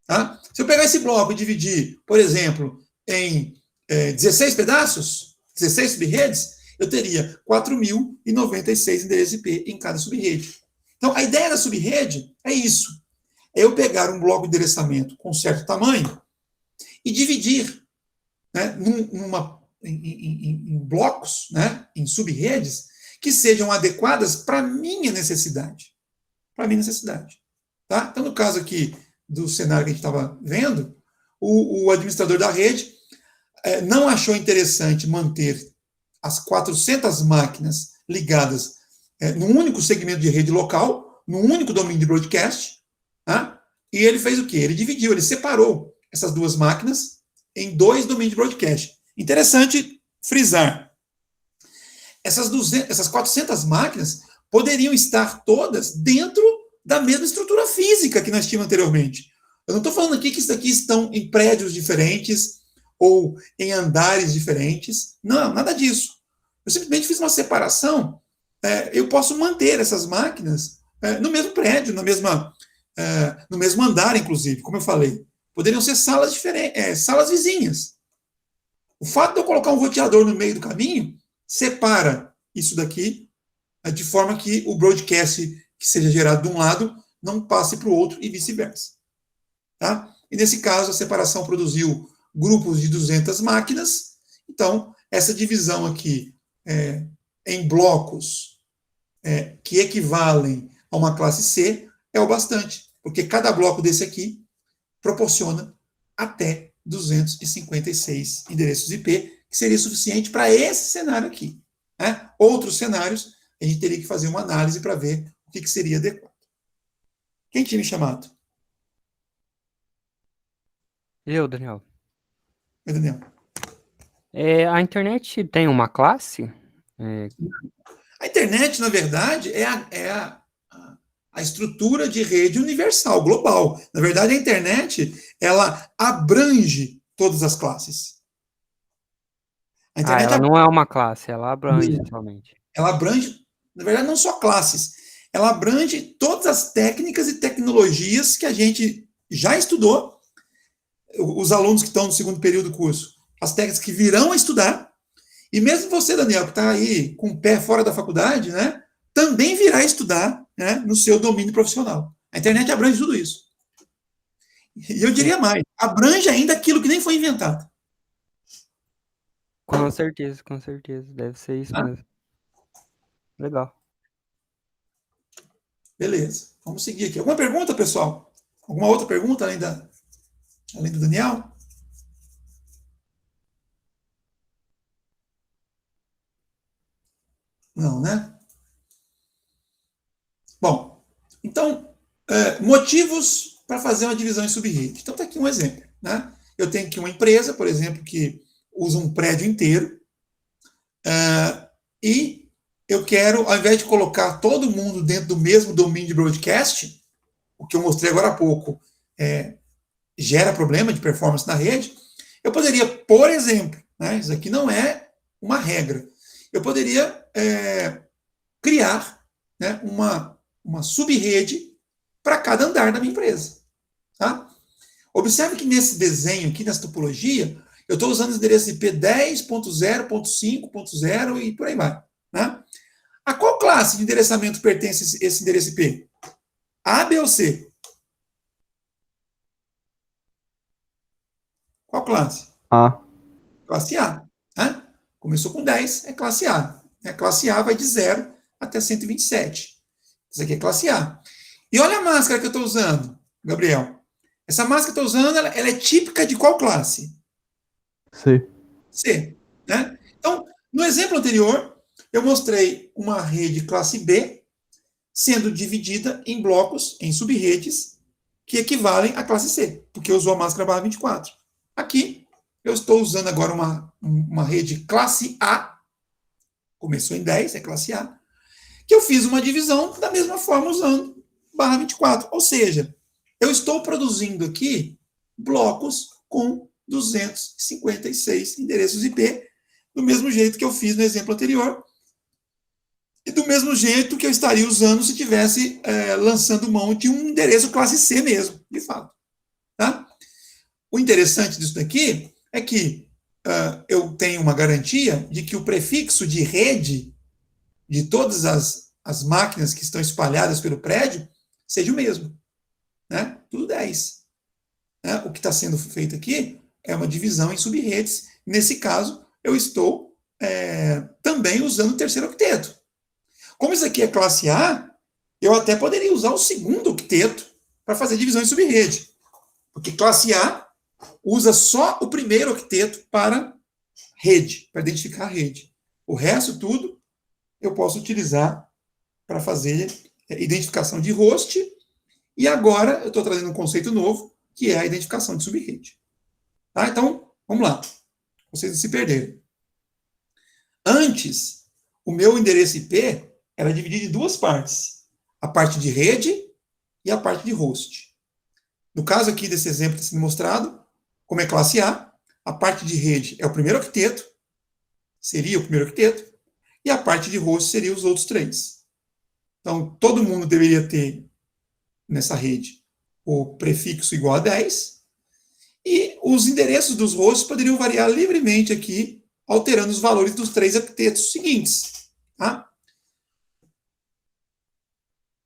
Tá? Se eu pegar esse bloco e dividir, por exemplo, em 16 pedaços, 16 subredes, eu teria 4.096 endereços IP em cada subrede. Então, a ideia da subrede é isso. É eu pegar um bloco de endereçamento com certo tamanho e dividir, né, em blocos, né, em subredes, que sejam adequadas para a minha necessidade. Para a minha necessidade. Tá? Então, no caso aqui do cenário que a gente estava vendo, o administrador da rede não achou interessante manter as 400 máquinas ligadas num único segmento de rede local, num único domínio de broadcast, tá? E ele fez o quê? Ele dividiu, ele separou essas duas máquinas em dois domínios de broadcast. Interessante frisar. Essas 400 máquinas poderiam estar todas dentro da mesma estrutura física que nós tínhamos anteriormente. Eu não estou falando aqui que isso daqui estão em prédios diferentes ou em andares diferentes. Não, nada disso. Eu simplesmente fiz uma separação. Eu posso manter essas máquinas no mesmo prédio, no mesmo andar, inclusive, como eu falei. Poderiam ser salas diferentes, salas vizinhas. O fato de eu colocar um roteador no meio do caminho separa isso daqui de forma que o broadcast que seja gerado de um lado não passe para o outro e vice-versa. Tá? E nesse caso, a separação produziu grupos de 200 máquinas. Então, essa divisão aqui em blocos que equivalem a uma classe C é o bastante, porque cada bloco desse aqui proporciona até 256 endereços IP, que seria suficiente para esse cenário aqui. Né? Outros cenários, a gente teria que fazer uma análise para ver o que seria adequado. Quem tinha me chamado? Eu, Daniel. Oi, Daniel. A internet tem uma classe? A internet, na verdade, é a estrutura de rede universal, global. Na verdade, a internet, ela abrange todas as classes. A internet ela não é uma classe, ela abrange somente. Ela abrange, na verdade, não só classes. Ela abrange todas as técnicas e tecnologias que a gente já estudou. Os alunos que estão no segundo período do curso, as técnicas que virão a estudar. E mesmo você, Daniel, que está aí com o pé fora da faculdade, né, também virá estudar, né, no seu domínio profissional. A internet abrange tudo isso. E eu diria mais, abrange ainda aquilo que nem foi inventado. Com certeza, deve ser isso mesmo. Legal. Beleza, vamos seguir aqui. Alguma pergunta, pessoal? Alguma outra pergunta além do Daniel? Não, né? Bom, então, motivos para fazer uma divisão em subrede. Então, está aqui um exemplo. Né? Eu tenho aqui uma empresa, por exemplo, que usa um prédio inteiro, e eu quero, ao invés de colocar todo mundo dentro do mesmo domínio de broadcast, o que eu mostrei agora há pouco gera problema de performance na rede, eu poderia, por exemplo, né, isso aqui não é uma regra, eu poderia criar, né, uma sub-rede para cada andar da minha empresa. Tá? Observe que nesse desenho aqui, nessa topologia, eu estou usando os endereços IP 10.0.5.0 e por aí vai. Né? A qual classe de endereçamento pertence esse endereço IP? A, B ou C? Qual classe? A. Classe A. Né? Começou com 10, é classe A. A classe A vai de 0 até 127. Isso aqui é classe A. E olha a máscara que eu estou usando, Gabriel. Essa máscara que eu estou usando, ela é típica de qual classe? C. C. Né? Então, no exemplo anterior, eu mostrei uma rede classe B sendo dividida em blocos, em sub-redes, que equivalem à classe C, porque usou a máscara barra 24. Aqui, eu estou usando agora uma rede classe A, começou em 10, é classe A, que eu fiz uma divisão da mesma forma usando barra 24. Ou seja, eu estou produzindo aqui blocos com 256 endereços IP, do mesmo jeito que eu fiz no exemplo anterior, e do mesmo jeito que eu estaria usando se tivesse lançando mão de um endereço classe C mesmo, de fato. Tá? O interessante disso daqui é que eu tenho uma garantia de que o prefixo de rede de todas as máquinas que estão espalhadas pelo prédio seja o mesmo. Né? Tudo 10. Né? O que está sendo feito aqui é uma divisão em sub-redes. Nesse caso, eu estou também usando o terceiro octeto. Como isso aqui é classe A, eu até poderia usar o segundo octeto para fazer divisão em sub-rede. Porque classe A usa só o primeiro octeto para rede, para identificar a rede. O resto tudo eu posso utilizar para fazer identificação de host. E agora eu estou trazendo um conceito novo, que é a identificação de sub-rede. Tá? Então, vamos lá. Vocês não se perderem. Antes, o meu endereço IP era dividido em duas partes. A parte de rede e a parte de host. No caso aqui desse exemplo que está sendo mostrado, como é classe A parte de rede é o primeiro octeto, seria o primeiro octeto, e a parte de host seria os outros 3. Então, todo mundo deveria ter, nessa rede, o prefixo igual a 10, e os endereços dos hosts poderiam variar livremente aqui, alterando os valores dos 3 octetos seguintes. Tá?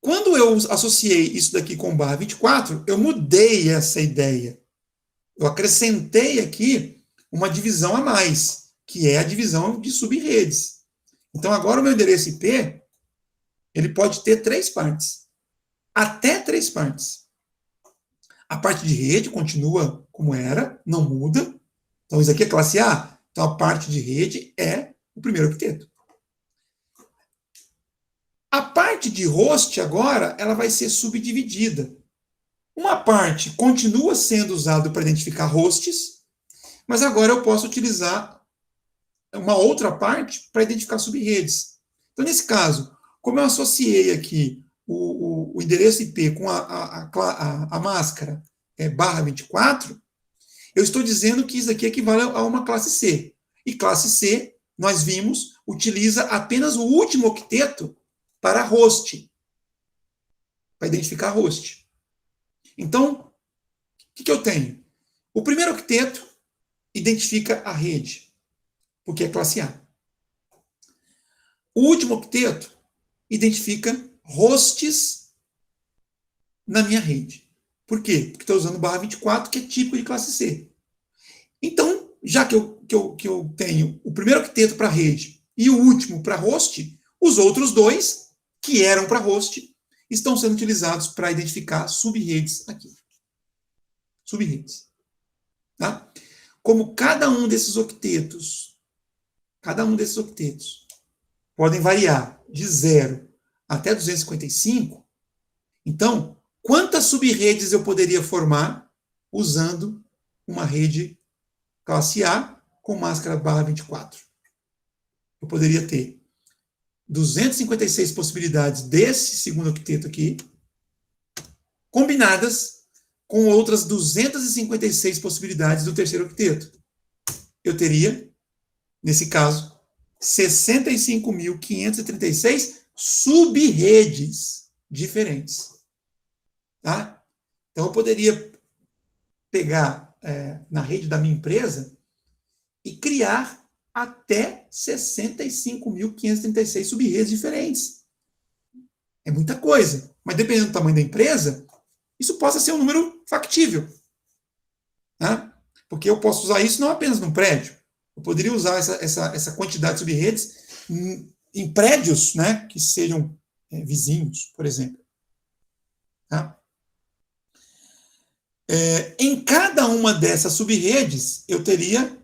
Quando eu associei isso daqui com barra 24, eu mudei essa ideia. Eu acrescentei aqui uma divisão a mais, que é a divisão de sub-redes. Então, agora o meu endereço IP, ele pode ter 3 partes. Até 3 partes. A parte de rede continua como era, não muda. Então, isso aqui é classe A. Então, a parte de rede é o primeiro octeto. A parte de host, agora, ela vai ser subdividida. Uma parte continua sendo usada para identificar hosts, mas agora eu posso utilizar uma outra parte para identificar subredes. Então, nesse caso, como eu associei aqui o endereço IP com a máscara barra 24, eu estou dizendo que isso aqui equivale a uma classe C. E classe C, nós vimos, utiliza apenas o último octeto para host, para identificar host. Então, o que eu tenho? O primeiro octeto identifica a rede, porque é classe A. O último octeto identifica hosts na minha rede. Por quê? Porque estou usando barra 24, que é típico de classe C. Então, já que eu tenho o primeiro octeto para rede e o último para host, os outros 2, que eram para host, estão sendo utilizados para identificar subredes aqui. Subredes. Tá? Como cada um desses octetos podem variar de 0 até 255, então, quantas subredes eu poderia formar usando uma rede classe A com máscara barra 24? Eu poderia ter 256 possibilidades desse segundo octeto aqui, combinadas com outras 256 possibilidades do terceiro octeto. Eu teria, nesse caso, 65.536 sub-redes diferentes. Tá? Então, eu poderia pegar na rede da minha empresa e criar até 65.536 sub-redes diferentes. É muita coisa. Mas dependendo do tamanho da empresa, isso possa ser um número factível. Tá? Porque eu posso usar isso não apenas num prédio. Eu poderia usar essa quantidade de sub-redes em prédios, né, que sejam vizinhos, por exemplo. Tá? Em cada uma dessas sub-redes, eu teria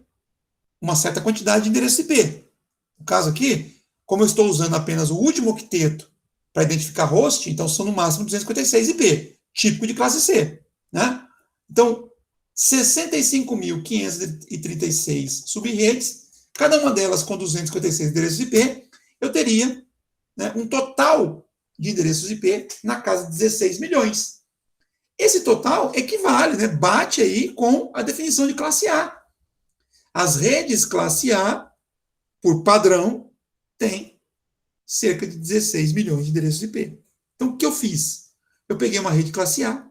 uma certa quantidade de endereço IP. No caso aqui, como eu estou usando apenas o último octeto para identificar host, então são no máximo 256 IP, típico de classe C. Né? Então, 65.536 sub-redes, cada uma delas com 256 endereços IP, eu teria, né, um total de endereços IP na casa de 16 milhões. Esse total equivale, né, bate aí com a definição de classe A. As redes classe A, por padrão, têm cerca de 16 milhões de endereços IP. Então, o que eu fiz? Eu peguei uma rede classe A,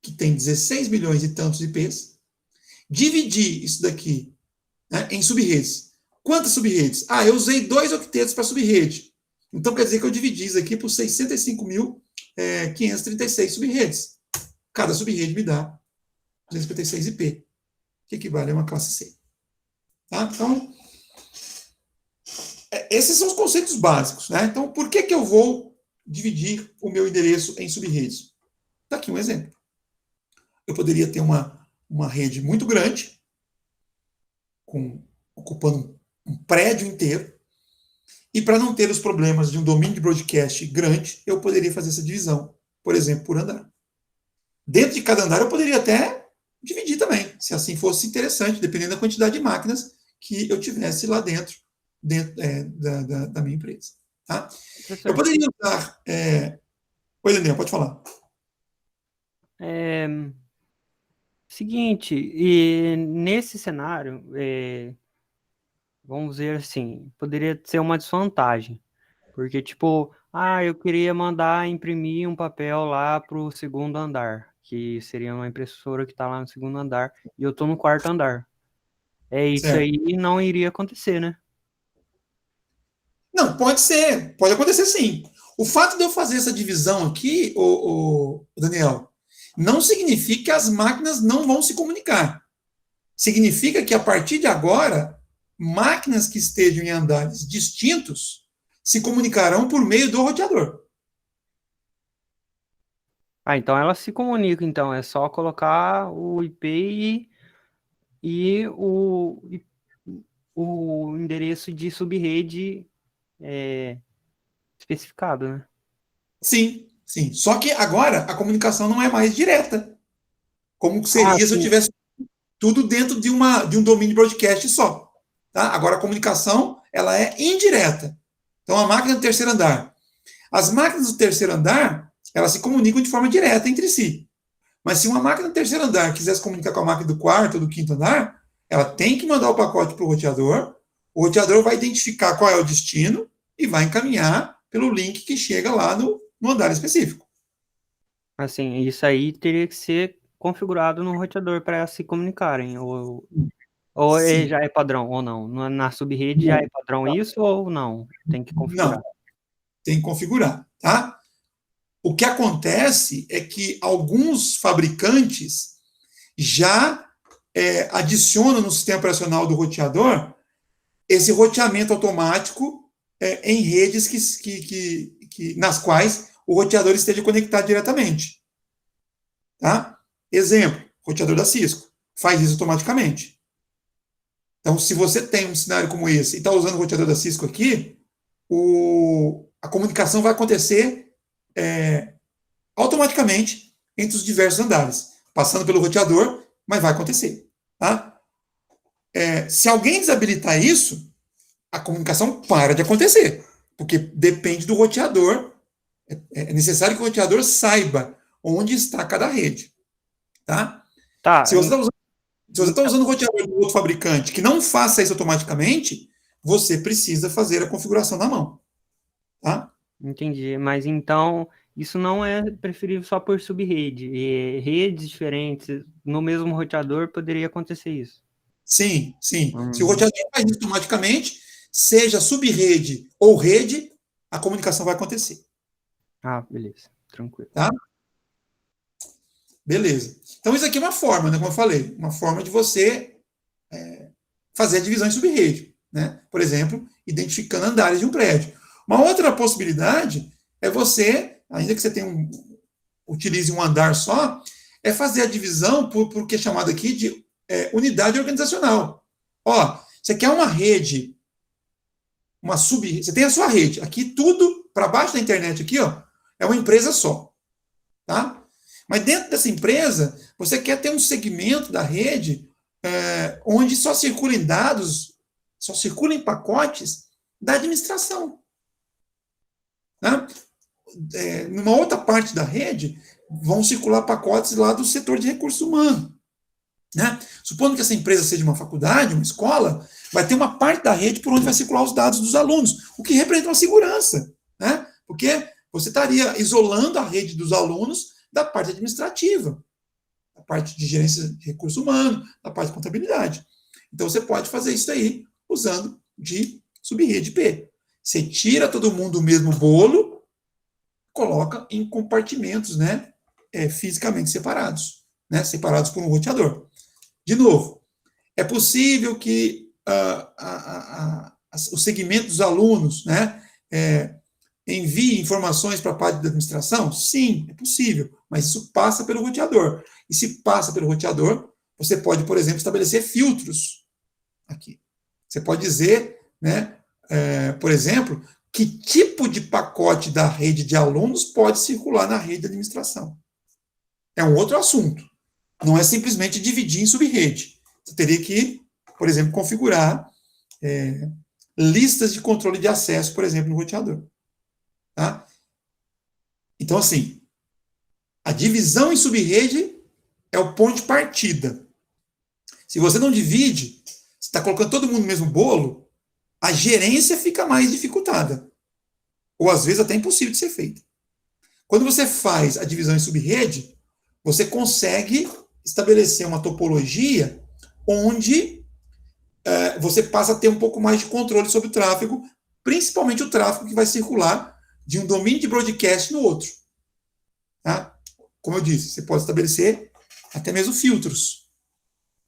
que tem 16 milhões e tantos IPs, dividi isso daqui, né, em sub-redes. Quantas sub-redes? Eu usei 2 octetos para sub-rede. Então, quer dizer que eu dividi isso aqui por 65.536 sub-redes. Cada sub-rede me dá 256 IP, que equivale a uma classe C. Tá? Então, esses são os conceitos básicos. Né? Então, por que eu vou dividir o meu endereço em sub-redes? Está aqui um exemplo. Eu poderia ter uma rede muito grande, ocupando um prédio inteiro, e para não ter os problemas de um domínio de broadcast grande, eu poderia fazer essa divisão, por exemplo, por andar. Dentro de cada andar, eu poderia até dividir também, se assim fosse interessante, dependendo da quantidade de máquinas que eu tivesse lá dentro da minha empresa. Tá? Eu poderia usar... Oi, Daniel, pode falar. Seguinte, e nesse cenário, vamos dizer assim, poderia ser uma desvantagem. Porque, tipo, eu queria mandar imprimir um papel lá pro segundo andar, que seria uma impressora que está lá no segundo andar, e eu estou no quarto andar. Isso Certo. aí não iria acontecer, né? Não, pode ser. Pode acontecer sim. O fato de eu fazer essa divisão aqui, Daniel, não significa que as máquinas não vão se comunicar. Significa que, a partir de agora, máquinas que estejam em andares distintos se comunicarão por meio do roteador. Então elas se comunicam, então. É só colocar o IP e o endereço de subrede especificado, né? Sim, sim. Só que agora a comunicação não é mais direta. Como seria se eu tivesse tudo dentro de um domínio broadcast só. Tá? Agora a comunicação ela é indireta. Então a máquina do terceiro andar. As máquinas do terceiro andar, elas se comunicam de forma direta entre si. Mas se uma máquina do terceiro andar quiser se comunicar com a máquina do quarto ou do quinto andar, ela tem que mandar o pacote para o roteador vai identificar qual é o destino e vai encaminhar pelo link que chega lá no andar específico. Assim, isso aí teria que ser configurado no roteador para se comunicarem, ou já é padrão, ou não? Na subrede já é padrão isso, ou não? Tem que configurar? Não, tem que configurar, tá? O que acontece é que alguns fabricantes já adicionam no sistema operacional do roteador esse roteamento automático em redes nas quais o roteador esteja conectado diretamente. Tá? Exemplo, roteador da Cisco faz isso automaticamente. Então, se você tem um cenário como esse e está usando o roteador da Cisco aqui, a comunicação vai acontecer automaticamente entre os diversos andares, passando pelo roteador, mas vai acontecer. Tá? Se alguém desabilitar isso, a comunicação para de acontecer, porque depende do roteador. É necessário que o roteador saiba onde está cada rede. Tá? Tá, Se você está usando o roteador de outro fabricante que não faça isso automaticamente, você precisa fazer a configuração na mão. Tá? entendi. Mas então, isso não é preferível só por subrede. E redes diferentes no mesmo roteador poderia acontecer isso. Sim, sim. Se o Uhum. roteador faz isso automaticamente, seja subrede ou rede, a comunicação vai acontecer. Ah, beleza. Tranquilo. Tá? Beleza. Então, isso aqui é uma forma, né, como eu falei, uma forma de você fazer a divisão em subrede. Né? Por exemplo, identificando andares de um prédio. Uma outra possibilidade é você, ainda que você utilize um andar só, é fazer a divisão por que é chamado aqui de unidade organizacional. Ó, você quer uma rede, você tem a sua rede. Aqui tudo, para baixo da internet aqui, ó, é uma empresa só. Tá? Mas dentro dessa empresa, você quer ter um segmento da rede onde só circulem dados, só circulem pacotes da administração. Tá? Numa outra parte da rede, vão circular pacotes lá do setor de recursos humanos. Né? Supondo que essa empresa seja uma faculdade, uma escola, vai ter uma parte da rede por onde vai circular os dados dos alunos, o que representa uma segurança. Né? Porque você estaria isolando a rede dos alunos da parte administrativa, da parte de gerência de recursos humanos, da parte de contabilidade. Então, você pode fazer isso aí usando de subrede P. Você tira todo mundo do mesmo bolo, coloca em compartimentos, né, fisicamente separados, né, separados por um roteador. De novo, é possível que o segmento dos alunos, né, envie informações para a parte da administração? Sim, é possível, mas isso passa pelo roteador. E se passa pelo roteador, você pode, por exemplo, estabelecer filtros aqui. Você pode dizer, né, por exemplo, que tipo de pacote da rede de alunos pode circular na rede de administração. É um outro assunto. Não é simplesmente dividir em subrede. Você teria que, por exemplo, configurar listas de controle de acesso, por exemplo, no roteador. Tá? Então, assim, a divisão em subrede é o ponto de partida. Se você não divide, você está colocando todo mundo no mesmo bolo, a gerência fica mais dificultada. Ou, às vezes, até impossível de ser feita. Quando você faz a divisão em subrede, você consegue estabelecer uma topologia onde você passa a ter um pouco mais de controle sobre o tráfego, principalmente o tráfego que vai circular de um domínio de broadcast no outro. Tá? Como eu disse, você pode estabelecer até mesmo filtros.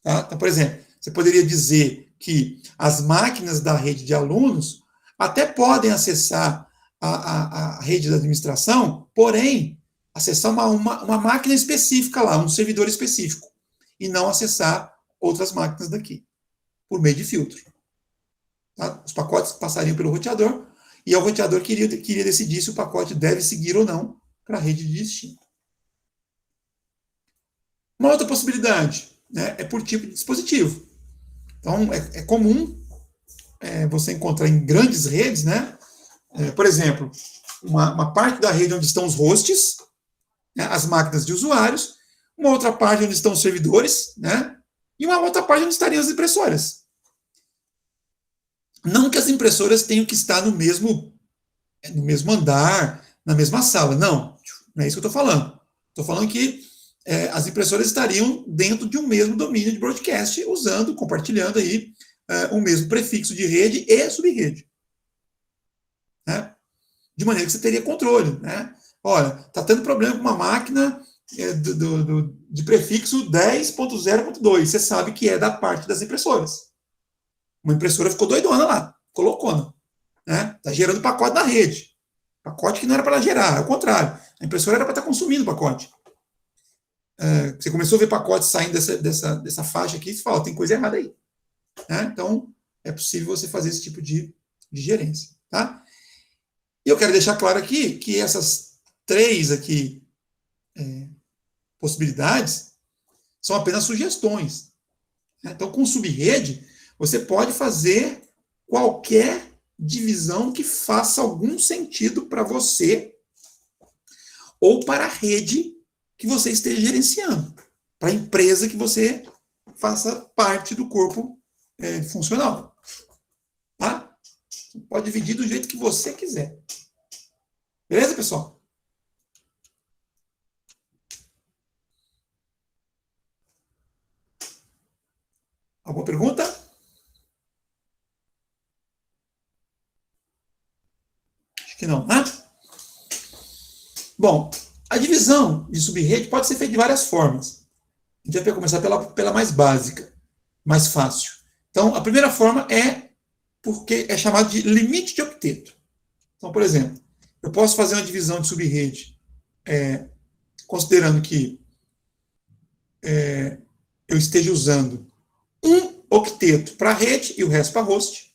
Tá? Então, por exemplo, você poderia dizer que as máquinas da rede de alunos até podem acessar a rede da administração, porém, acessar uma máquina específica lá, um servidor específico, e não acessar outras máquinas daqui, por meio de filtro. Tá? Os pacotes passariam pelo roteador, e o roteador queria decidir se o pacote deve seguir ou não para a rede de destino. Uma outra possibilidade, né, é por tipo de dispositivo. Então, é comum você encontrar em grandes redes, né, por exemplo, uma parte da rede onde estão os hosts, né, as máquinas de usuários, uma outra parte onde estão os servidores, né, e uma outra parte onde estariam as impressoras. Não que as impressoras tenham que estar no mesmo andar, na mesma sala. Não é isso que eu estou falando. Estou falando que as impressoras estariam dentro de um mesmo domínio de broadcast, compartilhando aí o mesmo prefixo de rede e subrede. Né? De maneira que você teria controle. Né? Olha, está tendo problema com uma máquina de prefixo 10.0.2. Você sabe que é da parte das impressoras. Uma impressora ficou doidona lá, colocona. Né? Está gerando pacote na rede. Pacote que não era para gerar, é o contrário. A impressora era para estar consumindo o pacote. Você começou a ver pacotes saindo dessa faixa aqui, você fala, tem coisa errada aí. Né? Então, é possível você fazer esse tipo de gerência. Tá? E eu quero deixar claro aqui que essas 3 aqui possibilidades são apenas sugestões. Né? Então, com subrede, você pode fazer qualquer divisão que faça algum sentido para você ou para a rede que você esteja gerenciando, para a empresa que você faça parte do corpo funcional. Tá? Você pode dividir do jeito que você quiser. Beleza, pessoal? Alguma pergunta? Acho que não, né? Bom, a divisão de subrede pode ser feita de várias formas. A gente vai começar pela mais básica, mais fácil. Então, a primeira forma é porque é chamado de limite de octeto. Então, por exemplo, eu posso fazer uma divisão de subrede considerando que eu esteja usando um octeto para a rede e o resto para host,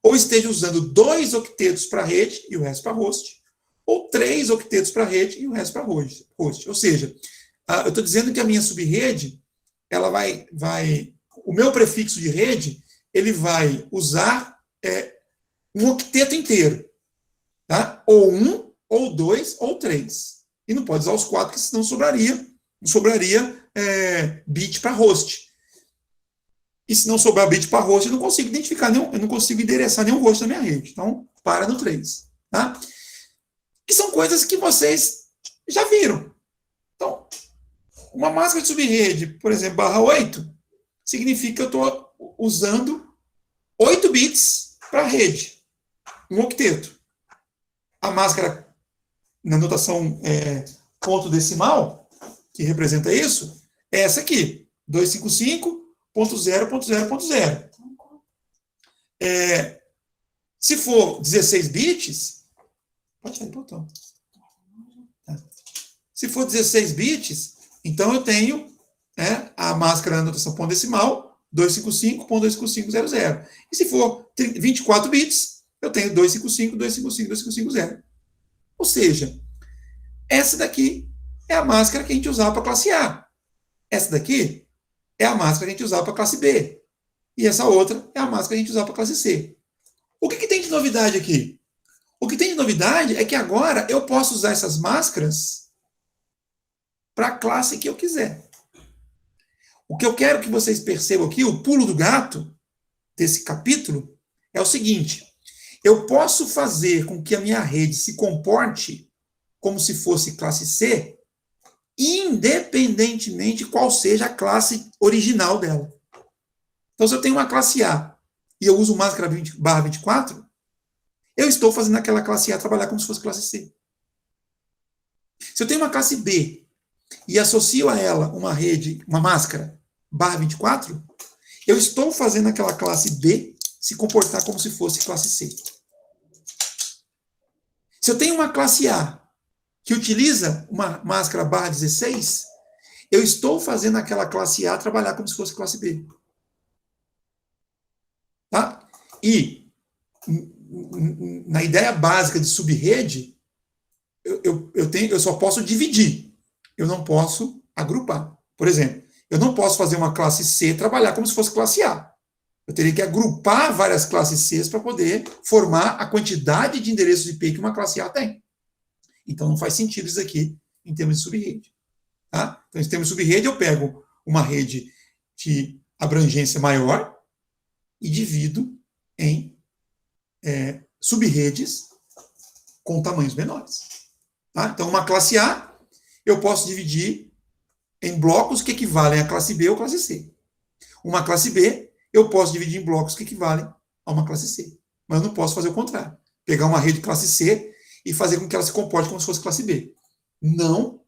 ou esteja usando 2 octetos para a rede e o resto para host, ou 3 octetos para a rede e o resto para host. Ou seja, eu estou dizendo que a minha subrede, ela o meu prefixo de rede, ele vai usar um octeto inteiro, tá? Ou 1, ou 2, ou 3. E não pode usar os 4, porque senão sobraria bit para host. E se não sobrar bit para host, eu não consigo identificar eu não consigo endereçar nenhum host na minha rede. Então, para no 3. Tá? Que são coisas que vocês já viram. Então, uma máscara de subrede, por exemplo, /8, significa que eu estou usando 8 bits para a rede. Um octeto. A máscara, na notação ponto decimal, que representa isso, é essa aqui. 255.0.0.0. Se for 16 bits, pode tirar o botão. Se for 16 bits, então eu tenho a máscara na notação ponto decimal 255.255.00. E se for 24 bits, eu tenho 255.255.255.0. Ou seja, essa daqui é a máscara que a gente usava para classe A. Essa daqui é a máscara que a gente usava para classe B. E essa outra é a máscara que a gente usava para classe C. O que tem de novidade aqui? O que tem de novidade é que agora eu posso usar essas máscaras para a classe que eu quiser. O que eu quero que vocês percebam aqui, o pulo do gato desse capítulo, é o seguinte: eu posso fazer com que a minha rede se comporte como se fosse classe C, independentemente de qual seja a classe original dela. Então, se eu tenho uma classe A e eu uso máscara /24, eu estou fazendo aquela classe A trabalhar como se fosse classe C. Se eu tenho uma classe B e associo a ela uma máscara /24, eu estou fazendo aquela classe B se comportar como se fosse classe C. Se eu tenho uma classe A que utiliza uma máscara /16, eu estou fazendo aquela classe A trabalhar como se fosse classe B. Tá? E na ideia básica de subrede, eu só posso dividir. Eu não posso agrupar. Por exemplo, eu não posso fazer uma classe C trabalhar como se fosse classe A. Eu teria que agrupar várias classes C para poder formar a quantidade de endereços IP que uma classe A tem. Então, não faz sentido isso aqui em termos de subrede. Tá? Então, em termos de subrede, eu pego uma rede de abrangência maior e divido em subredes com tamanhos menores. Tá? Então, uma classe A, eu posso dividir em blocos que equivalem a classe B ou classe C. Uma classe B, eu posso dividir em blocos que equivalem a uma classe C. Mas eu não posso fazer o contrário. Pegar uma rede classe C e fazer com que ela se comporte como se fosse classe B. Não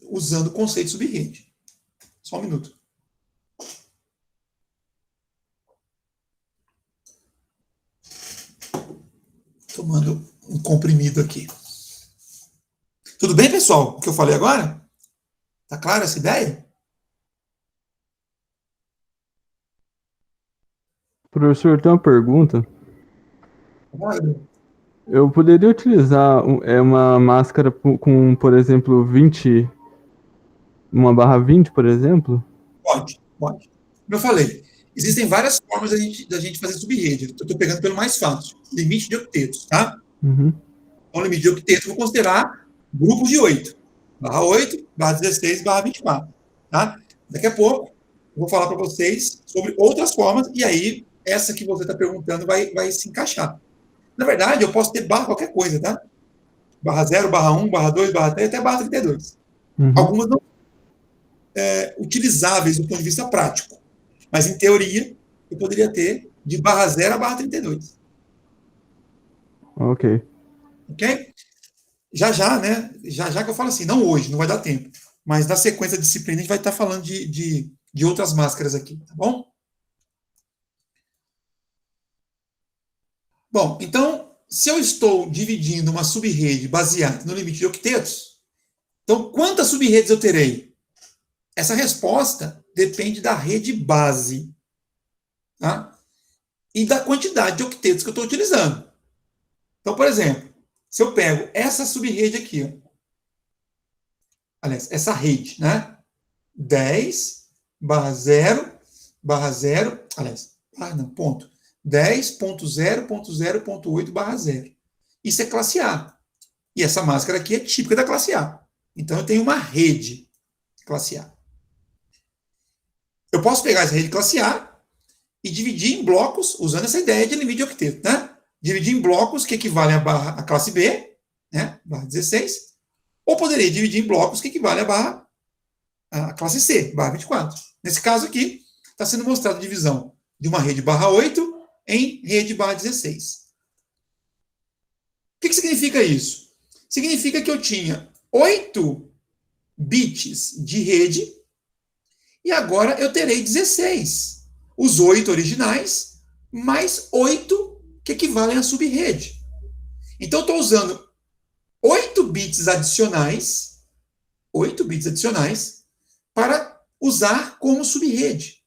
usando o conceito de subrede. Só um minuto. Tomando um comprimido aqui. Tudo bem, pessoal? O que eu falei agora? Tá clara essa ideia? Professor, tem uma pergunta. Claro. Eu poderia utilizar uma máscara com, por exemplo, 20, uma /20, por exemplo? Pode. Como eu falei, existem várias formas da gente fazer subrede. Eu estou pegando pelo mais fácil. Limite de octetos, tá? Uhum. Então, limite de octeto, eu vou considerar grupos de 8. Barra 8, barra 16, barra 24. Tá? Daqui a pouco, eu vou falar para vocês sobre outras formas, e aí, essa que você está perguntando vai se encaixar. Na verdade, eu posso ter barra qualquer coisa, tá? Barra 0, barra 1, barra 2, barra 3, até barra 32. Algumas não utilizáveis do ponto de vista prático. Mas, em teoria, eu poderia ter de barra 0 a barra 32. Ok. Ok? Já, né? Já que eu falo assim, não hoje, não vai dar tempo. Mas na sequência da disciplina a gente vai estar falando de outras máscaras aqui, tá bom? Bom, então, se eu estou dividindo uma subrede baseada no limite de octetos, então quantas subredes eu terei? Essa resposta depende da rede base, tá? E da quantidade de octetos que eu estou utilizando. Então, por exemplo, se eu pego essa subrede aqui, ó, aliás, essa rede, né? 10 barra 0 barra 0, aliás, não, ponto. 10.0.0.8 barra 0. Isso é classe A. E essa máscara aqui é típica da classe A. Então, eu tenho uma rede classe A. Eu posso pegar essa rede classe A e dividir em blocos, usando essa ideia de limite de octeto, né? Dividir em blocos que equivalem à classe B, né? Barra 16. Ou poderia dividir em blocos que equivalem à classe C, barra 24. Nesse caso aqui, está sendo mostrada a divisão de uma rede barra 8 em rede barra 16. O que significa isso? Significa que eu tinha 8 bits de rede e agora eu terei 16. Os 8 originais mais 8 que equivalem à subrede. Então, eu estou usando 8 bits adicionais para usar como subrede.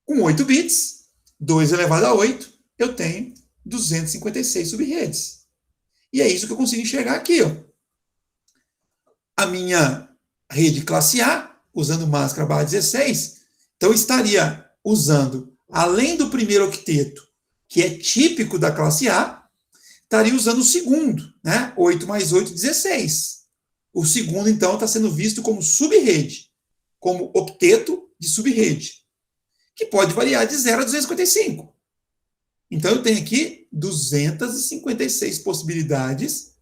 Com 8 bits, 2 elevado a 8, eu tenho 256 subredes. E é isso que eu consigo enxergar aqui, ó. A minha rede classe A, usando máscara barra 16, então eu estaria usando, além do primeiro octeto, que é típico da classe A, estaria usando o segundo, né? 8 mais 8, 16. O segundo, então, está sendo visto como subrede, como octeto de subrede, que pode variar de 0 a 255. Então, eu tenho aqui 256 possibilidades,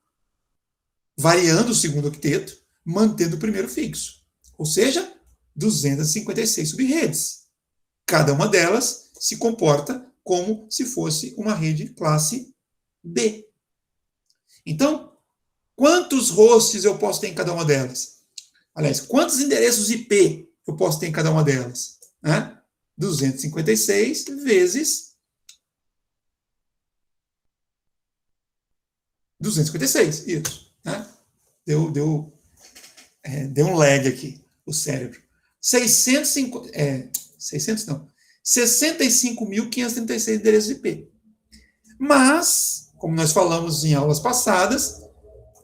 variando o segundo octeto, mantendo o primeiro fixo. Ou seja, 256 subredes. Cada uma delas se comporta como se fosse uma rede classe B. Então, quantos hosts eu posso ter em cada uma delas? Aliás, quantos endereços IP eu posso ter em cada uma delas? 256 vezes 256, isso. Né? Deu um lag aqui, o cérebro. 65.536 endereços IP. Mas, como nós falamos em aulas passadas,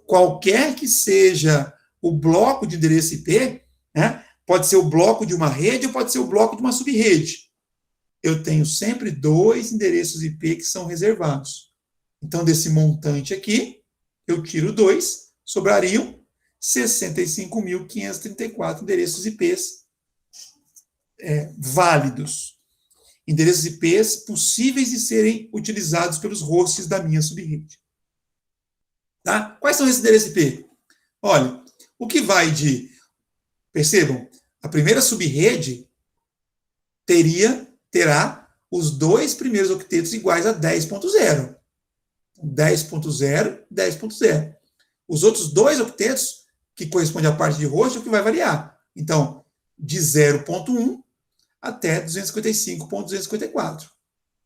qualquer que seja o bloco de endereço IP, né, pode ser o bloco de uma rede ou pode ser o bloco de uma subrede. Eu tenho sempre 2 endereços IP que são reservados. Então, desse montante aqui, eu tiro 2, sobrariam 65.534 endereços IPs válidos. Endereços IPs possíveis de serem utilizados pelos hosts da minha subrede. Tá? Quais são esses endereços IP? Olha, o que vai de... Percebam, a primeira subrede terá os 2 primeiros octetos iguais a 10.0. 10.0, 10.0. Os outros 2 octetos, que correspondem à parte de host, é o que vai variar. Então, de 0.1 até 255.254.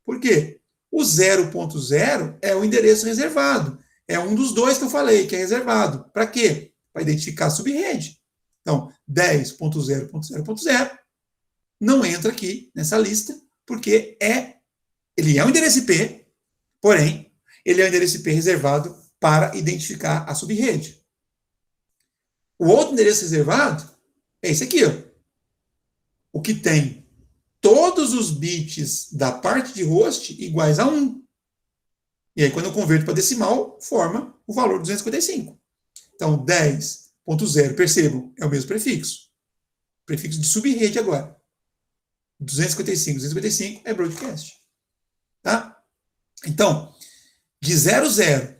Por quê? O 0.0 é o endereço reservado. É um dos 2 que eu falei, que é reservado. Para quê? Para identificar a subrede. Então, 10.0.0.0 não entra aqui nessa lista, porque ele é um endereço IP, porém, ele é um endereço IP reservado para identificar a subrede. O outro endereço reservado é esse aqui, ó. O que tem todos os bits da parte de host iguais a 1. E aí, quando eu converto para decimal, forma o valor 255. Então, 10.0, percebam, é o mesmo prefixo. Prefixo de subrede agora. 255 é broadcast. Tá? Então, de 00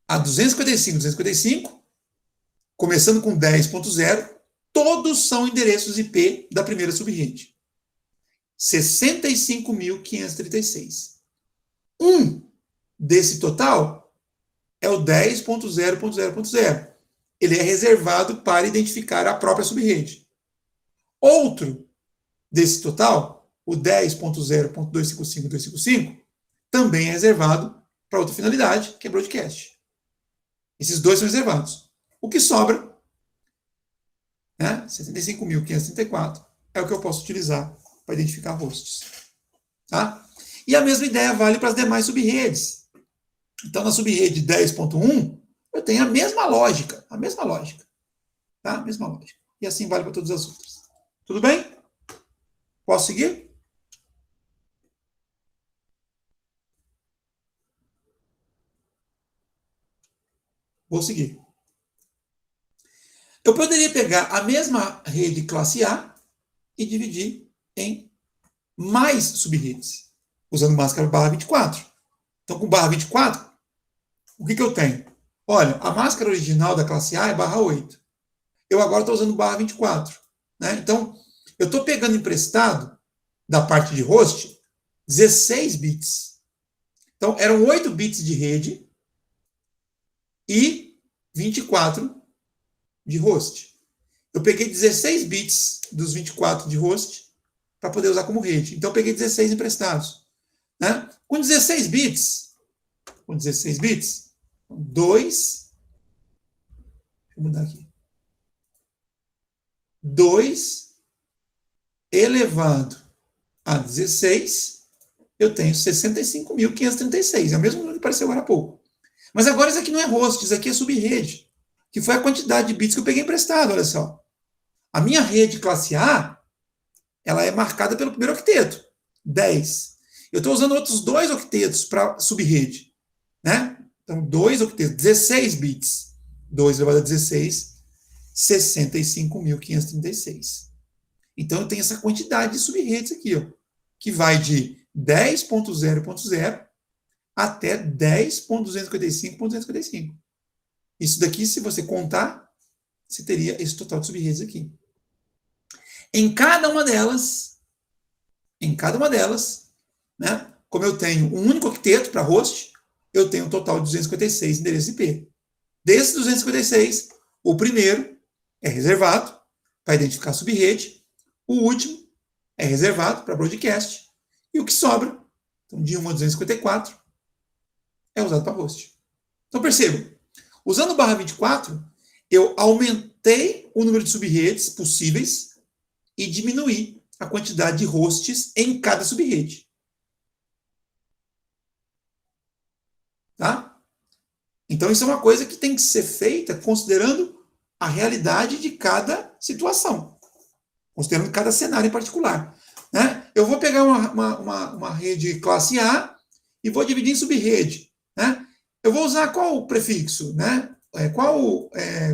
a 255, começando com 10.0, todos são endereços IP da primeira subrede. 65.536. Desse total é o 10.0.0.0. Ele é reservado para identificar a própria subrede. Outro desse total, o 10.0.255.255, também é reservado para outra finalidade, que é broadcast. Esses dois são reservados. O que sobra, né, 65.534, é o que eu posso utilizar para identificar hosts. Tá? E a mesma ideia vale para as demais subredes. Então, na subrede 10.1, eu tenho a mesma lógica. Tá? A mesma lógica. E assim vale para todas as outras. Tudo bem? Posso seguir? Vou seguir. Eu poderia pegar a mesma rede classe A e dividir em mais subredes, usando máscara barra 24. Então, com barra 24, o que eu tenho? Olha, a máscara original da classe A é barra 8. Eu agora estou usando barra 24. Né? Então, eu estou pegando emprestado, da parte de host, 16 bits. Então, eram 8 bits de rede e 24 de host. Eu peguei 16 bits dos 24 de host para poder usar como rede. Então, eu peguei 16 emprestados. Né? Com 16 bits, 2, vou mudar aqui, 2 elevado a 16, eu tenho 65.536. É o mesmo número que apareceu agora há pouco. Mas agora isso aqui não é host, isso aqui é subrede, que foi a quantidade de bits que eu peguei emprestado, olha só. A minha rede classe A, ela é marcada pelo primeiro octeto, 10. Eu estou usando outros 2 octetos para subrede, né? Então, 2 octetos, 16 bits. 2 elevado a 16, 65.536. Então, eu tenho essa quantidade de subredes aqui, ó, que vai de 10.0.0 até 10.255.255. Isso daqui, se você contar, você teria esse total de subredes aqui. Em cada uma delas, né, como eu tenho um único octeto para host, eu tenho um total de 256 endereços IP. Desses 256, o primeiro é reservado para identificar a subrede, o último é reservado para broadcast, e o que sobra, então, de 1 a 254, é usado para host. Então, percebam, usando o barra 24, eu aumentei o número de subredes possíveis e diminuí a quantidade de hosts em cada subrede. Tá? Então, isso é uma coisa que tem que ser feita considerando a realidade de cada situação, considerando cada cenário em particular. Né? Eu vou pegar uma rede classe A e vou dividir em subrede. Né? Eu vou usar qual prefixo? Né? Qual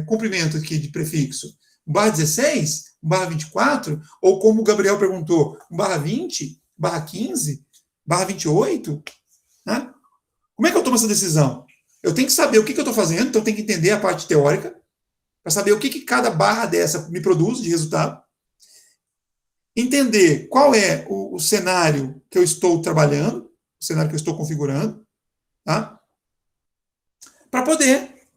comprimento aqui de prefixo? Um barra 16? Um barra 24? Ou como o Gabriel perguntou, um barra 20? Barra 15? Barra 28? Né? Como é que eu tomo essa decisão? Eu tenho que saber o que eu estou fazendo, então eu tenho que entender a parte teórica, para saber o que cada barra dessa me produz de resultado. Entender qual é o cenário que eu estou trabalhando, o cenário que eu estou configurando, tá? Para poder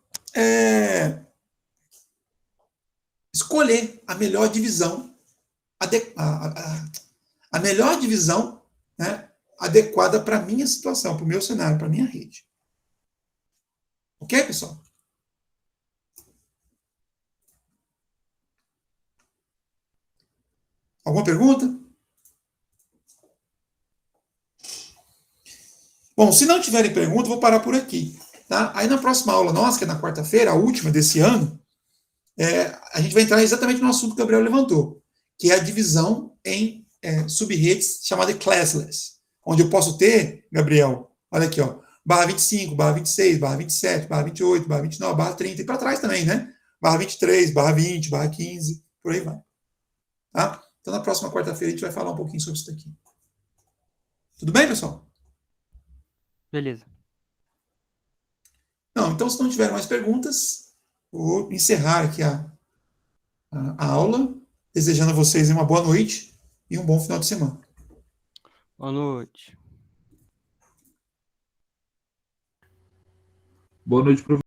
escolher a melhor divisão, a melhor divisão, né, adequada para a minha situação, para o meu cenário, para a minha rede. Ok, pessoal? Alguma pergunta? Bom, se não tiverem pergunta, vou parar por aqui. Tá? Aí na próxima aula nossa, que é na quarta-feira, a última desse ano, a gente vai entrar exatamente no assunto que o Gabriel levantou, que é a divisão em subredes chamada classless, onde eu posso ter, Gabriel, olha aqui, ó, barra 25, barra 26, barra 27, barra 28, barra 29, barra 30, e para trás também, né? Barra 23, barra 20, barra 15, por aí vai. Tá? Então, na próxima quarta-feira, a gente vai falar um pouquinho sobre isso daqui. Tudo bem, pessoal? Beleza. Não, então, se não tiver mais perguntas, vou encerrar aqui a aula, desejando a vocês uma boa noite e um bom final de semana. Boa noite. Boa noite, professor.